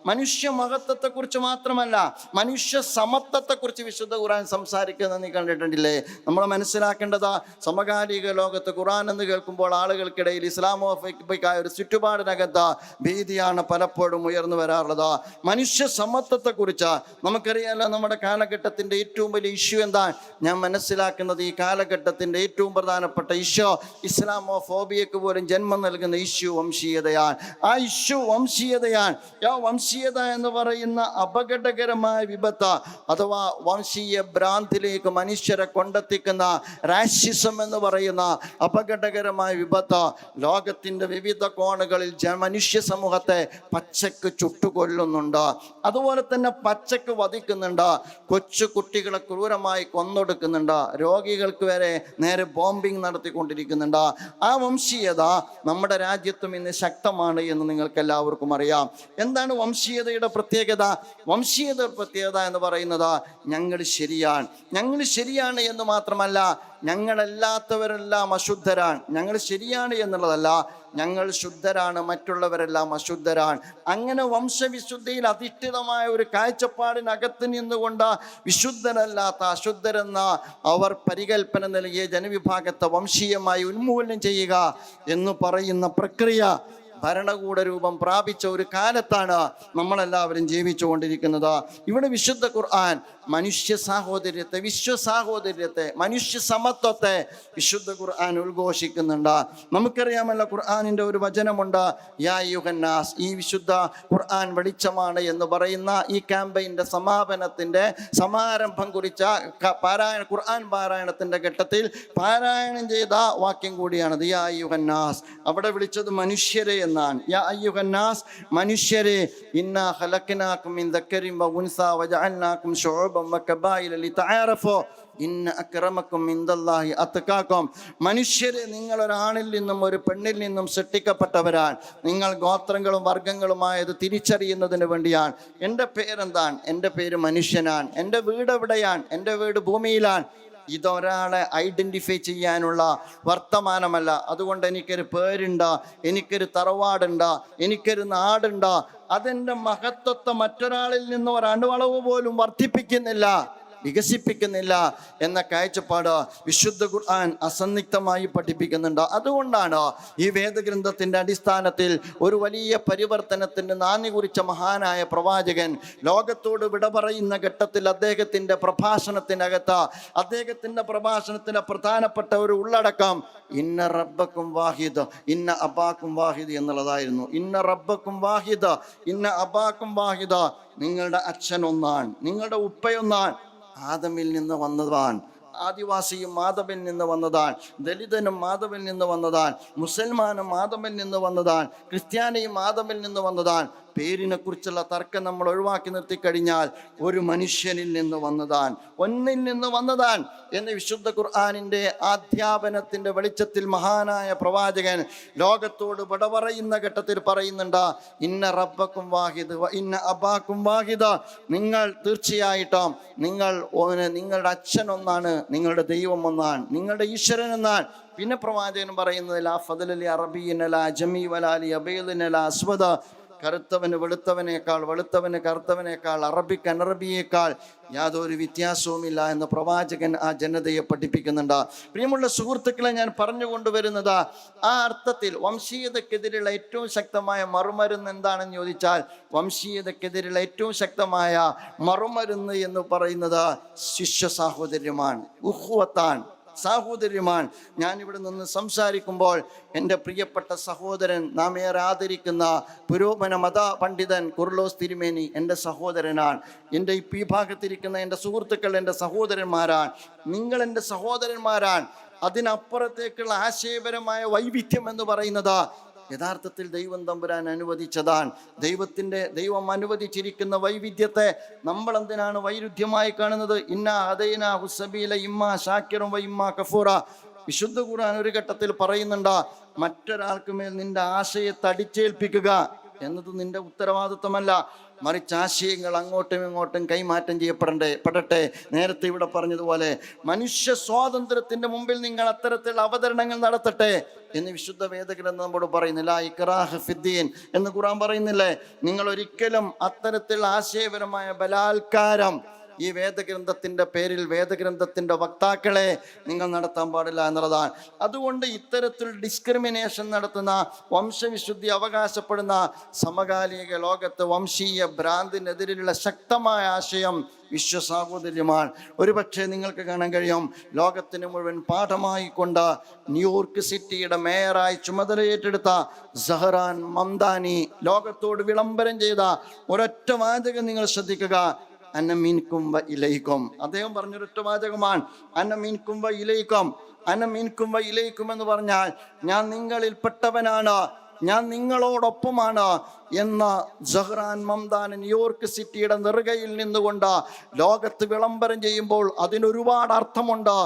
മനുഷ്യ മഹത്വത്തെക്കുറിച്ച് മാത്രമല്ല, മനുഷ്യ സമത്വത്തെക്കുറിച്ച് വിശുദ്ധ ഖുർആൻ സംസാരിക്കുന്നത് നീ കണ്ടിട്ടില്ലേ? നമ്മൾ മനസ്സിലാക്കേണ്ടത്, സമകാലിക ലോകത്ത് ഖുർആൻ എന്ന് കേൾക്കുമ്പോൾ ആളുകൾക്കിടയിൽ ഇസ്ലാമോഫോബിക്കായ ഒരു ചുറ്റുപാടിനകത്ത് ഭീതിയാണ് പലപ്പോഴും ഉയർന്നു വരാറുള്ളത്. മനുഷ്യ സമത്വത്തെക്കുറിച്ച് നമുക്കറിയാലോ, നമ്മുടെ കാലഘട്ടത്തിന്റെ ഏറ്റവും വലിയ ഇഷ്യൂ എന്താ? ഞാൻ മനസ്സിലാക്കുന്നത് ഈ കാലഘട്ടത്തിന്റെ ഏറ്റവും പ്രധാനപ്പെട്ട ഇഷ്യൂ, ഇസ്ലാമോഫോബിയക്ക് പോലും ജന്മം നൽകുന്ന ഇഷ്യൂ വംശീയതയാണ്. ആ ഇഷ്യൂ വംശീയതയാണ്. ആ വംശീയത എന്ന് പറയുന്ന അപകടകരമായ വിപത്ത് അഥവാ വംശീയ ഭ്രാന്തിലേക്ക് മനുഷ്യരെ കൊണ്ടെത്തിക്കുന്ന റാഷിസം എന്ന് പറയുന്ന അപകടകരമായ വിപത്ത് ലോകത്തിൻ്റെ വിവിധ കോണുകളിൽ മനുഷ്യ സമൂഹത്തെ പച്ചക്ക് ചുട്ടുകൊല്ലുന്നുണ്ട്. അതുപോലെ തന്നെ പച്ചക്ക് വധിക്കുന്നുണ്ട്. കൊച്ചു കുട്ടികളെ ക്രൂരമായി കൊന്നൊടുക്കുന്നുണ്ട്. രോഗികൾക്ക് വരെ നേരെ ബോംബിംഗ് നടത്തിക്കൊണ്ടിരിക്കുന്നുണ്ട്. ആ വംശീയത നമ്മുടെ രാജ്യത്തും ഇന്ന് ശക്തമാണ് എന്ന് നിങ്ങൾക്ക് എല്ലാവർക്കും അറിയാം. എന്താണ് വംശീയതയുടെ പ്രത്യേകത? വംശീയതയുടെ പ്രത്യേകത എന്ന് പറയുന്നത് ഞങ്ങൾ ശരിയാണ് എന്ന് മാത്രമല്ല, ഞങ്ങളല്ലാത്തവരെല്ലാം അശുദ്ധരാണ്. ഞങ്ങൾ ശരിയാണ് എന്നുള്ളതല്ല, ഞങ്ങൾ ശുദ്ധരാണ്, മറ്റുള്ളവരെല്ലാം അശുദ്ധരാണ്. അങ്ങനെ വംശവിശുദ്ധിയിൽ അധിഷ്ഠിതമായ ഒരു കാഴ്ചപ്പാടിനകത്ത് നിന്നുകൊണ്ട് വിശുദ്ധരല്ലാത്ത അശുദ്ധരെന്ന അവർ പരികൽപ്പന നൽകിയ ജനവിഭാഗത്തെ വംശീയമായി ഉന്മൂലനം ചെയ്യുക എന്ന് പറയുന്ന പ്രക്രിയ ഭരണകൂട രൂപം പ്രാപിച്ച ഒരു കാലത്താണ് നമ്മളെല്ലാവരും ജീവിച്ചുകൊണ്ടിരിക്കുന്നത്. ഇവിടെ വിശുദ്ധ ഖുർആൻ മനുഷ്യ സാഹോദര്യത്തെ, വിശ്വസാഹോദര്യത്തെ, മനുഷ്യ സമത്വത്തെ വിശുദ്ധ ഖുർആൻ ഉദ്ഘോഷിക്കുന്നുണ്ട്. നമുക്കറിയാമല്ലോ, ഖുർആനിൻ്റെ ഒരു വചനമുണ്ട്, യാ അയ്യുഹന്നാസ്. ഈ വിശുദ്ധ ഖുർആൻ വെളിച്ചമാണ് എന്ന് പറയുന്ന ഈ ക്യാമ്പയിൻ്റെ സമാപനത്തിൻ്റെ സമാരംഭം കുറിച്ച ഖുർആൻ പാരായണത്തിൻ്റെ ഘട്ടത്തിൽ പാരായണം ചെയ്ത വാക്യം കൂടിയാണത്, യാ അയ്യുഹന്നാസ്. അവിടെ വിളിച്ചത് മനുഷ്യരെ എന്നാണ്. യാ അയ്യുഹന്നാസ്, മനുഷ്യരെ, ഇന്നാ ഖലഖനാകും മിൻ ദക്കരിൻ വ ഉൻസാ വജഅൽനാകും ശുഉബൻ വ ഖബായില ലിതആറഫു ഇന്ന അക്രമക്കും ഇൻദല്ലാഹി അത്ഖാക്കും. മനുഷ്യരെ, നിങ്ങൾ ഒരാണിൽ നിന്നും ഒരു പെണ്ണിൽ നിന്നും സൃഷ്ടിക്കപ്പെട്ടവരാണ്. നിങ്ങൾ ഗോത്രങ്ങളും വർഗങ്ങളുമായത് തിരിച്ചറിയുന്നതിന് വേണ്ടിയാണ്. എൻ്റെ പേരെന്താണ്? എൻ്റെ പേര് മനുഷ്യനാണ്. എൻ്റെ വീട് എവിടെയാണ്? എൻ്റെ വീട് ഭൂമിയിലാണ്. ഇതൊരാളെ ഐഡൻറ്റിഫൈ ചെയ്യാനുള്ള വർത്തമാനമല്ല. അതുകൊണ്ട് എനിക്കൊരു പേരുണ്ടോ, എനിക്കൊരു തറവാടുണ്ടോ, എനിക്കൊരു നാടുണ്ടോ, അതെൻ്റെ മഹത്വത്തെ മറ്റൊരാളിൽ നിന്ന് ഒരണുവളവ് പോലും വർദ്ധിപ്പിക്കുന്നില്ല, വികസിപ്പിക്കുന്നില്ല എന്ന കാഴ്ചപ്പാട് വിശുദ്ധ ഖുർആൻ അസന്നിഗ്ധമായി പഠിപ്പിക്കുന്നുണ്ട്. അതുകൊണ്ടാണ് ഈ വേദഗ്രന്ഥത്തിൻ്റെ അടിസ്ഥാനത്തിൽ ഒരു വലിയ പരിവർത്തനത്തിന് നാന്ദി കുറിച്ച മഹാനായ പ്രവാചകൻ ലോകത്തോട് വിട പറയുന്ന ഘട്ടത്തിൽ അദ്ദേഹത്തിൻ്റെ പ്രഭാഷണത്തിൻ്റെ പ്രധാനപ്പെട്ട ഒരു ഉള്ളടക്കം ഇന്ന റബ്ബക്കും വാഹിദ് ഇന്ന അബാക്കും വാഹിദ് എന്നുള്ളതായിരുന്നു. ഇന്ന റബ്ബക്കും വാഹിദ് ഇന്ന അബാക്കും വാഹിദ്. നിങ്ങളുടെ അച്ഛൻ ഒന്നാണ്, നിങ്ങളുടെ ഉപ്പയൊന്നാണ്. ആദമിൽ നിന്ന് വന്നതാണ്. ആദിവാസിയും ആദമിൽ നിന്ന് വന്നതാണ്, ദലിതനും ആദമിൽ നിന്ന് വന്നതാണ്, മുസൽമാനും ആദമിൽ നിന്ന് വന്നതാണ്, ക്രിസ്ത്യാനിയും ആദമിൽ നിന്ന് വന്നതാണ്. പേരിനെ കുറിച്ചുള്ള തർക്കം നമ്മൾ ഒഴിവാക്കി നിർത്തിക്കഴിഞ്ഞാൽ ഒരു മനുഷ്യനിൽ നിന്ന് വന്നതാണ്, ഒന്നിൽ നിന്ന് വന്നതാണ് എന്ന് വിശുദ്ധ ഖുർആനിൻ്റെ അധ്യാപനത്തിൻ്റെ വെളിച്ചത്തിൽ മഹാനായ പ്രവാചകൻ ലോകത്തോട് വിട പറയുന്ന ഘട്ടത്തിൽ പറയുന്നുണ്ട്, ഇന്ന റബ്ബക്കും വാഹിദ് ഇന്ന അബാക്കും വാഹിദ്. നിങ്ങൾ തീർച്ചയായിട്ടും നിങ്ങളുടെ അച്ഛൻ ഒന്നാണ്, നിങ്ങളുടെ ദൈവം ഒന്നാണ്, നിങ്ങളുടെ ഈശ്വരൻ എന്നാണ്. പിന്നെ പ്രവാചകൻ പറയുന്നത് ലാ ഫദലി അറബിയൻ ലാ ജമീ വലാലി അബൈദിൻ ലാ അസ്വദ. കറുത്തവന് വെളുത്തവനേക്കാൾ, വെളുത്തവന് കറുത്തവനേക്കാൾ, അറബിക്ക് അനറബിയേക്കാൾ യാതൊരു വ്യത്യാസവുമില്ല എന്ന് പ്രവാചകൻ ആ ജനതയെ പഠിപ്പിക്കുന്നുണ്ട്. പ്രിയമുള്ള സുഹൃത്തുക്കളെ, ഞാൻ പറഞ്ഞുകൊണ്ടുവരുന്നത് ആ അർത്ഥത്തിൽ വംശീയതക്കെതിരെയുള്ള ഏറ്റവും ശക്തമായ മറുമരുന്ന് എന്താണെന്ന് ചോദിച്ചാൽ, വംശീയതക്കെതിരെയുള്ള ഏറ്റവും ശക്തമായ മറുമരുന്ന് എന്ന് പറയുന്നത് ശിഷ്യ സാഹോദര്യമാണ്, ഉഖ്വത്താണ്, സാഹോദര്യമാണ്. ഞാനിവിടെ നിന്ന് സംസാരിക്കുമ്പോൾ എൻ്റെ പ്രിയപ്പെട്ട സഹോദരൻ, നാം ഏറെ ആദരിക്കുന്ന പുരോഗമന മത പണ്ഡിതൻ കുർലോസ് തിരുമേനി എൻ്റെ സഹോദരനാണ്. എൻ്റെ ഈ ഭാഗത്തിരിക്കുന്ന എൻ്റെ സുഹൃത്തുക്കൾ എൻ്റെ സഹോദരന്മാരാണ്. നിങ്ങൾ എൻ്റെ സഹോദരന്മാരാണ്. അതിനപ്പുറത്തേക്കുള്ള ആശയപരമായ വൈവിധ്യം എന്ന് പറയുന്നത് യഥാർത്ഥത്തിൽ ദൈവം തമ്പുരാൻ അനുവദിച്ചതാണ്. ദൈവം അനുവദിച്ചിരിക്കുന്ന വൈവിധ്യത്തെ നമ്മൾ എന്തിനാണ് വൈരുദ്ധ്യമായി കാണുന്നത്? ഇന്ന ഹദൈനാ ഹുസ്സബീല ഇമ്മാ ഷാക്കിറും വ ഇമ്മാ കഫൂറ. വിശുദ്ധ ഖുർആൻ ഒരു ഘട്ടത്തിൽ പറയുന്നുണ്ട്, മറ്റൊരാൾക്ക് മേൽ നിന്റെ ആശയത്തെ അടിച്ചേൽപ്പിക്കുക എന്നത് നിന്റെ ഉത്തരവാദിത്വമല്ല, മറിച്ച് ആശയങ്ങൾ അങ്ങോട്ടും ഇങ്ങോട്ടും കൈമാറ്റം ചെയ്യപ്പെടട്ടെ. നേരത്തെ ഇവിടെ പറഞ്ഞതുപോലെ മനുഷ്യ സ്വാതന്ത്ര്യത്തിന്റെ മുമ്പിൽ നിങ്ങൾ അത്തരത്തിലുള്ള അവതരണങ്ങൾ നടത്തട്ടെ എന്ന് വിശുദ്ധ വേദഗ്രന്ഥം നമ്മോട് പറയുന്നില്ല. ഇക്റാഹ ഫിദ്ദീൻ എന്ന് ഖുർആൻ പറയുന്നില്ലേ? നിങ്ങൾ ഒരിക്കലും അത്തരത്തിലുള്ള ആശയപരമായ ബലാത്കാരം ഈ വേദഗ്രന്ഥത്തിൻ്റെ പേരിൽ വേദഗ്രന്ഥത്തിൻ്റെ വക്താക്കളെ നിങ്ങൾ നടത്താൻ പാടില്ല എന്നുള്ളതാണ്. അതുകൊണ്ട് ഇത്തരത്തിൽ ഡിസ്ക്രിമിനേഷൻ നടത്തുന്ന, വംശവിശുദ്ധി അവകാശപ്പെടുന്ന സമകാലിക ലോകത്ത് വംശീയ ഭ്രാന്തിനെതിരെയുള്ള ശക്തമായ ആശയം വിശ്വസാഹോദര്യമാണ്. ഒരുപക്ഷെ നിങ്ങൾക്ക് കാണാൻ കഴിയും, ലോകത്തിന് മുഴുവൻ പാഠമായി കൊണ്ട് ന്യൂയോർക്ക് സിറ്റിയുടെ മേയറായി ചുമതലയേറ്റെടുത്ത സഹറാൻ മംദാനി ലോകത്തോട് വിളംബരം ചെയ്ത ഒരൊറ്റ വാചകം നിങ്ങൾ ശ്രദ്ധിക്കുക, അന്ന മീൻകും വ ഇലൈക്കും. അദ്ദേഹം പറഞ്ഞൊരൊറ്റ വാചകമാണ്, അന്ന മീൻകും വ ഇലൈക്കും. അന്ന മീൻകും വ ഇലൈക്കും എന്ന് പറഞ്ഞാൽ ഞാൻ നിങ്ങളിൽ പെട്ടവനാണ്, ഞാൻ നിങ്ങളോടൊപ്പമാണ് എന്ന സഹ്റാൻ മംദാൻ ന്യൂയോർക്ക് സിറ്റിയുടെ നെറുകയിൽ നിന്നുകൊണ്ട് ലോകത്ത് വിളംബരം ചെയ്യുമ്പോൾ അതിനൊരുപാട് അർത്ഥമുണ്ട്.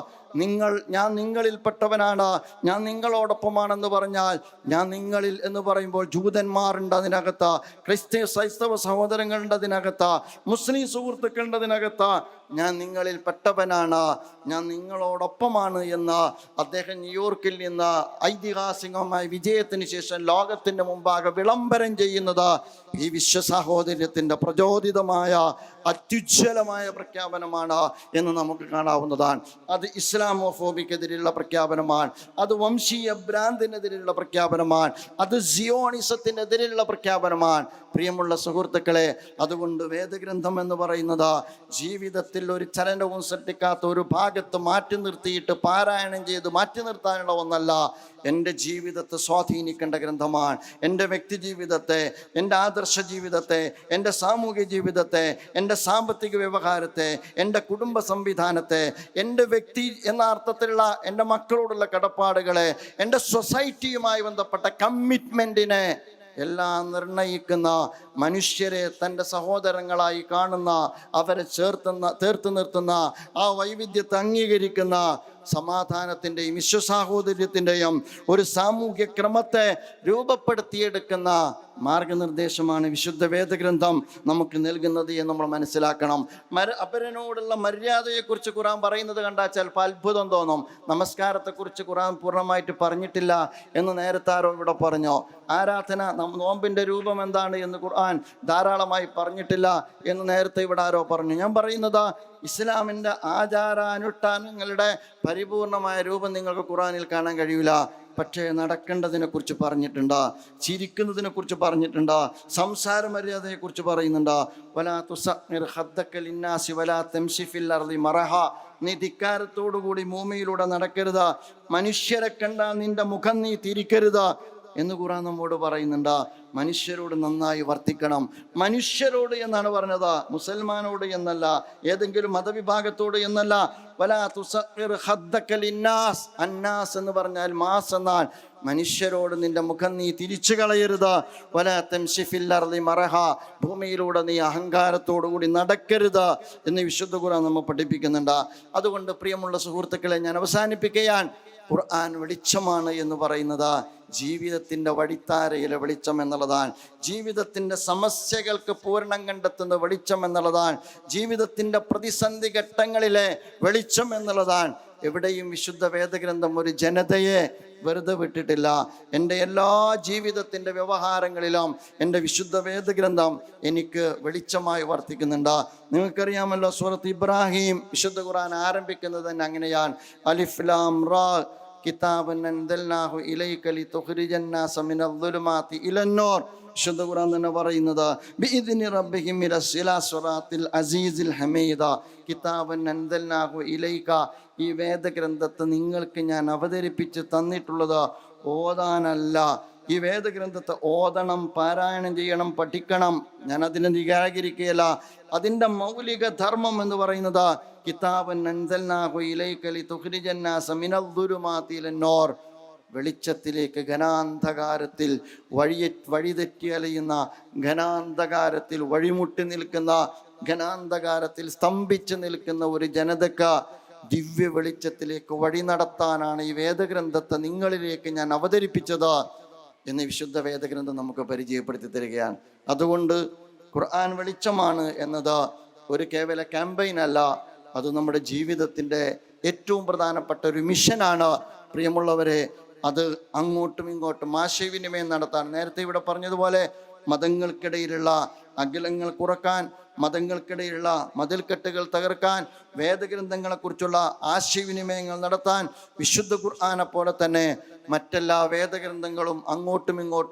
ഞാൻ നിങ്ങളിൽപ്പെട്ടവനാണ്, ഞാൻ നിങ്ങളോടൊപ്പമാണെന്ന് പറഞ്ഞാൽ, ഞാൻ നിങ്ങളിൽ എന്ന് പറയുമ്പോൾ ജൂതന്മാരുണ്ട് അതിനകത്ത്, ക്രൈസ്തവ സഹോദരങ്ങളുണ്ട് അതിനകത്ത്, മുസ്ലിം സുഹൃത്തുക്കളുണ്ട് അതിനകത്ത്. ഞാൻ നിങ്ങളിൽ പെട്ടവനാണ്, ഞാൻ നിങ്ങളോടൊപ്പമാണ് എന്ന് അദ്ദേഹം ന്യൂയോർക്കിൽ നിന്ന് ഐതിഹാസികമായ വിജയത്തിന് ശേഷം ലോകത്തിൻ്റെ മുമ്പാകെ വിളംബരം ചെയ്യുന്നത് ഈ വിശ്വസാഹോദര്യത്തിൻ്റെ പ്രചോദിതമായ അത്യുജ്വലമായ പ്രഖ്യാപനമാണ് എന്ന് നമുക്ക് കാണാവുന്നതാണ്. അത് ഇസ്ലാമോഫോബിക്കെതിരെയുള്ള പ്രഖ്യാപനമാണ്, അത് വംശീയ ഭ്രാന്തിനെതിരെയുള്ള പ്രഖ്യാപനമാണ്, അത് സിയോണിസത്തിനെതിരെയുള്ള പ്രഖ്യാപനമാണ്. പ്രിയമുള്ള സുഹൃത്തുക്കളെ, അതുകൊണ്ട് വേദഗ്രന്ഥം എന്ന് പറയുന്നത് ജീവിതത്തിൽ ഒരു ചലനവും സൃഷ്ടിക്കാത്ത ഒരു ഭാഗത്ത് മാറ്റി നിർത്തിയിട്ട് പാരായണം ചെയ്ത് മാറ്റി നിർത്താനുള്ള ഒന്നല്ല, എൻ്റെ ജീവിതത്തെ സ്വാധീനിക്കേണ്ട ഗ്രന്ഥമാണ്. എൻ്റെ വ്യക്തി ജീവിതത്തെ, എൻ്റെ ആദർശ ജീവിതത്തെ, എൻ്റെ സാമൂഹിക ജീവിതത്തെ, എൻ്റെ സാമ്പത്തിക വ്യവഹാരത്തെ, എൻ്റെ കുടുംബ സംവിധാനത്തെ, എൻ്റെ വ്യക്തി എന്ന അർത്ഥത്തിലുള്ള എൻ്റെ മക്കളോടുള്ള കടപ്പാടുകളെ, എൻ്റെ സൊസൈറ്റിയുമായി ബന്ധപ്പെട്ട കമ്മിറ്റ്മെൻറ്റിനെ എല്ലാം നിർണയിക്കുന്ന, മനുഷ്യരെ തൻ്റെ സഹോദരങ്ങളായി കാണുന്ന, അവരെ ചേർത്ത് നിർത്തുന്ന, ആ വൈവിധ്യത്തെ അംഗീകരിക്കുന്ന, സമാധാനത്തിൻ്റെയും വിശ്വസാഹോദര്യത്തിൻ്റെയും ഒരു സാമൂഹ്യ ക്രമത്തെ രൂപപ്പെടുത്തിയെടുക്കുന്ന മാർഗനിർദ്ദേശമാണ് വിശുദ്ധ വേദഗ്രന്ഥം നമുക്ക് നൽകുന്നത് എന്ന് നമ്മൾ മനസ്സിലാക്കണം. അപരനോടുള്ള മര്യാദയെക്കുറിച്ച് ഖുർആൻ പറയുന്നത് കണ്ടാൽ ചിലപ്പോൾ അത്ഭുതം തോന്നും. നമസ്കാരത്തെക്കുറിച്ച് ഖുർആൻ പൂർണ്ണമായിട്ട് പറഞ്ഞിട്ടില്ല എന്ന് നേരത്തെ ആരോ ഇവിടെ പറഞ്ഞോ. ആരാധന, നോമ്പിൻ്റെ രൂപം എന്താണ് എന്ന് ഖുർആൻ ധാരാളമായി പറഞ്ഞിട്ടില്ല എന്ന് നേരത്തെ ഇവിടെ ആരോ പറഞ്ഞു. ഞാൻ പറയുന്നത് ഇസ്ലാമിൻ്റെ ആചാരാനുഷ്ഠാനങ്ങളുടെ പരിപൂർണമായ രൂപം നിങ്ങൾക്ക് ഖുർആനിൽ കാണാൻ കഴിയില്ല. പക്ഷേ നടക്കേണ്ടതിനെ കുറിച്ച് പറഞ്ഞിട്ടുണ്ട്, ചിരിക്കുന്നതിനെ കുറിച്ച് പറഞ്ഞിട്ടുണ്ട്, സംസാര മര്യാദയെക്കുറിച്ച് പറയുന്നുണ്ട്. വലാ തുസഖിർ ഖദ്ദക ലിന്നാസി വലാ തംശി ഫിൽ അർളി മറഹ. നീ ധിക്കാരത്തോടുകൂടി ഭൂമിയിലൂടെ നടക്കരുത്, മനുഷ്യരെ കണ്ടാൽ നിന്റെ മുഖം നീ തിരിക്കരുത് എന്ന് ഖുർആൻ നമ്മോട് പറയുന്നുണ്ട്. മനുഷ്യരോട് നന്നായി വർത്തിക്കണം. മനുഷ്യരോട് എന്നാണ് പറഞ്ഞത്, മുസൽമാനോട് എന്നല്ല, ഏതെങ്കിലും മതവിഭാഗത്തോട് എന്നല്ല. വലാ തുസഖിർ ഖദ്ദക ലിന്നാസ്. അന്നാസ് എന്ന് പറഞ്ഞാൽ മാസ് എന്നാൽ മനുഷ്യരോട് നിന്റെ മുഖം നീ തിരിച്ചു കളയരുത്. വലാ തംശി ഫിൽ അർളി മറഹ. ഭൂമിയിലൂടെ നീ അഹങ്കാരത്തോടു കൂടി നടക്കരുത് എന്ന് വിശുദ്ധ ഖുർആൻ നമ്മെ പഠിപ്പിക്കുന്നുണ്ട്. അതുകൊണ്ട് പ്രിയമുള്ള സുഹൃത്തുക്കളെ, ഞാൻ അവസാനിപ്പിക്കുകയാണ്. ഖുർആൻ വെളിച്ചമാണ് എന്ന് പറയുന്നത് ജീവിതത്തിൻ്റെ വഴിത്താരയിലെ വെളിച്ചം എന്നുള്ളതാണ്. ജീവിതത്തിൻ്റെ സമസ്യകൾക്ക് പൂരണം കണ്ടെത്തുന്ന വെളിച്ചം എന്നുള്ളതാണ്. ജീവിതത്തിൻ്റെ പ്രതിസന്ധി ഘട്ടങ്ങളിലെ വെളിച്ചം എന്നുള്ളതാണ്. എവിടെയും വിശുദ്ധ വേദഗ്രന്ഥം ഒരു ജനതയെ വെറുതെ വിട്ടിട്ടില്ല. എൻ്റെ എല്ലാ ജീവിതത്തിൻ്റെ വ്യവഹാരങ്ങളിലും എൻ്റെ വിശുദ്ധ വേദഗ്രന്ഥം എനിക്ക് വെളിച്ചമായി വർത്തിക്കുന്നുണ്ട്. നിങ്ങൾക്കറിയാമല്ലോ, സൂറത്ത് ഇബ്രാഹിം വിശുദ്ധ ഖുർആൻ ആരംഭിക്കുന്നത് തന്നെ അങ്ങനെയാണ്. അലിഫ് ലാം റാ കിതാബൻ അൻസൽനാഹു ഇലൈക ലിതുഖ്രിജൻ നാസ മിനൽ ദുലുമാതി ഇലന്നൂർ. വിശുദ്ധ ഖുർആൻ തന്നെ പറയുന്നത് ബിഇദ്നി റബ്ബിഹിം ഇലാ സിറാത്തിൽ അസീസിൽ ഹമീദ. കിതാബൻ അൻസൽനാഹു ഇലൈക. ഈ വേദഗ്രന്ഥത്തെ നിങ്ങൾക്ക് ഞാൻ അവതരിപ്പിച്ച് തന്നിട്ടുള്ളത് ഓതാനല്ല. ഈ വേദഗ്രന്ഥത്തെ ഓതണം, പാരായണം ചെയ്യണം, പഠിക്കണം. ഞാൻ അതിനെ നിരാകരിക്കുകയല്ല. അതിൻ്റെ മൗലിക ധർമ്മം എന്ന് പറയുന്നത് കിതാബൻ അൻസൽനാഹു ഇലൈക ലിതുഖ്രിജൻ നാസ മിനൽ ദുലുമാതി ഇലന്നൂർ. വെളിച്ചത്തിലേക്ക്, ഘനാന്ധകാരത്തിൽ വഴിതെറ്റി അലയുന്ന, ഘനാന്ധകാരത്തിൽ വഴിമുട്ടി നിൽക്കുന്ന, ഘനാന്ധകാരത്തിൽ സ്തംഭിച്ച് നിൽക്കുന്ന ഒരു ജനതയ്ക്ക് ദിവ്യ വെളിച്ചത്തിലേക്ക് വഴി നടത്താനാണ് ഈ വേദഗ്രന്ഥത്തെ നിങ്ങളിലേക്ക് ഞാൻ അവതരിപ്പിച്ചത് എന്ന് വിശുദ്ധ വേദഗ്രന്ഥം നമുക്ക് പരിചയപ്പെടുത്തി തരികയാണ്. അതുകൊണ്ട് ഖുർആൻ വെളിച്ചമാണ് എന്നത് ഒരു കേവല ക്യാമ്പയിൻ അല്ല, അത് നമ്മുടെ ജീവിതത്തിൻ്റെ ഏറ്റവും പ്രധാനപ്പെട്ട ഒരു മിഷനാണ്. പ്രിയമുള്ളവരെ, അത് അങ്ങോട്ടും ഇങ്ങോട്ടും ആശയവിനിമയം നടത്താൻ, നേരത്തെ ഇവിടെ പറഞ്ഞതുപോലെ മതങ്ങൾക്കിടയിലുള്ള അകലങ്ങൾ കുറക്കാൻ, മതങ്ങൾക്കിടയിലുള്ള മതിൽക്കെട്ടുകൾ തകർക്കാൻ, വേദഗ്രന്ഥങ്ങളെക്കുറിച്ചുള്ള ആശയവിനിമയങ്ങൾ നടത്താൻ വിശുദ്ധ ഖുർആനെ പോലെ തന്നെ മറ്റെല്ലാ വേദഗ്രന്ഥങ്ങളും അങ്ങോട്ടും ഇങ്ങോട്ടും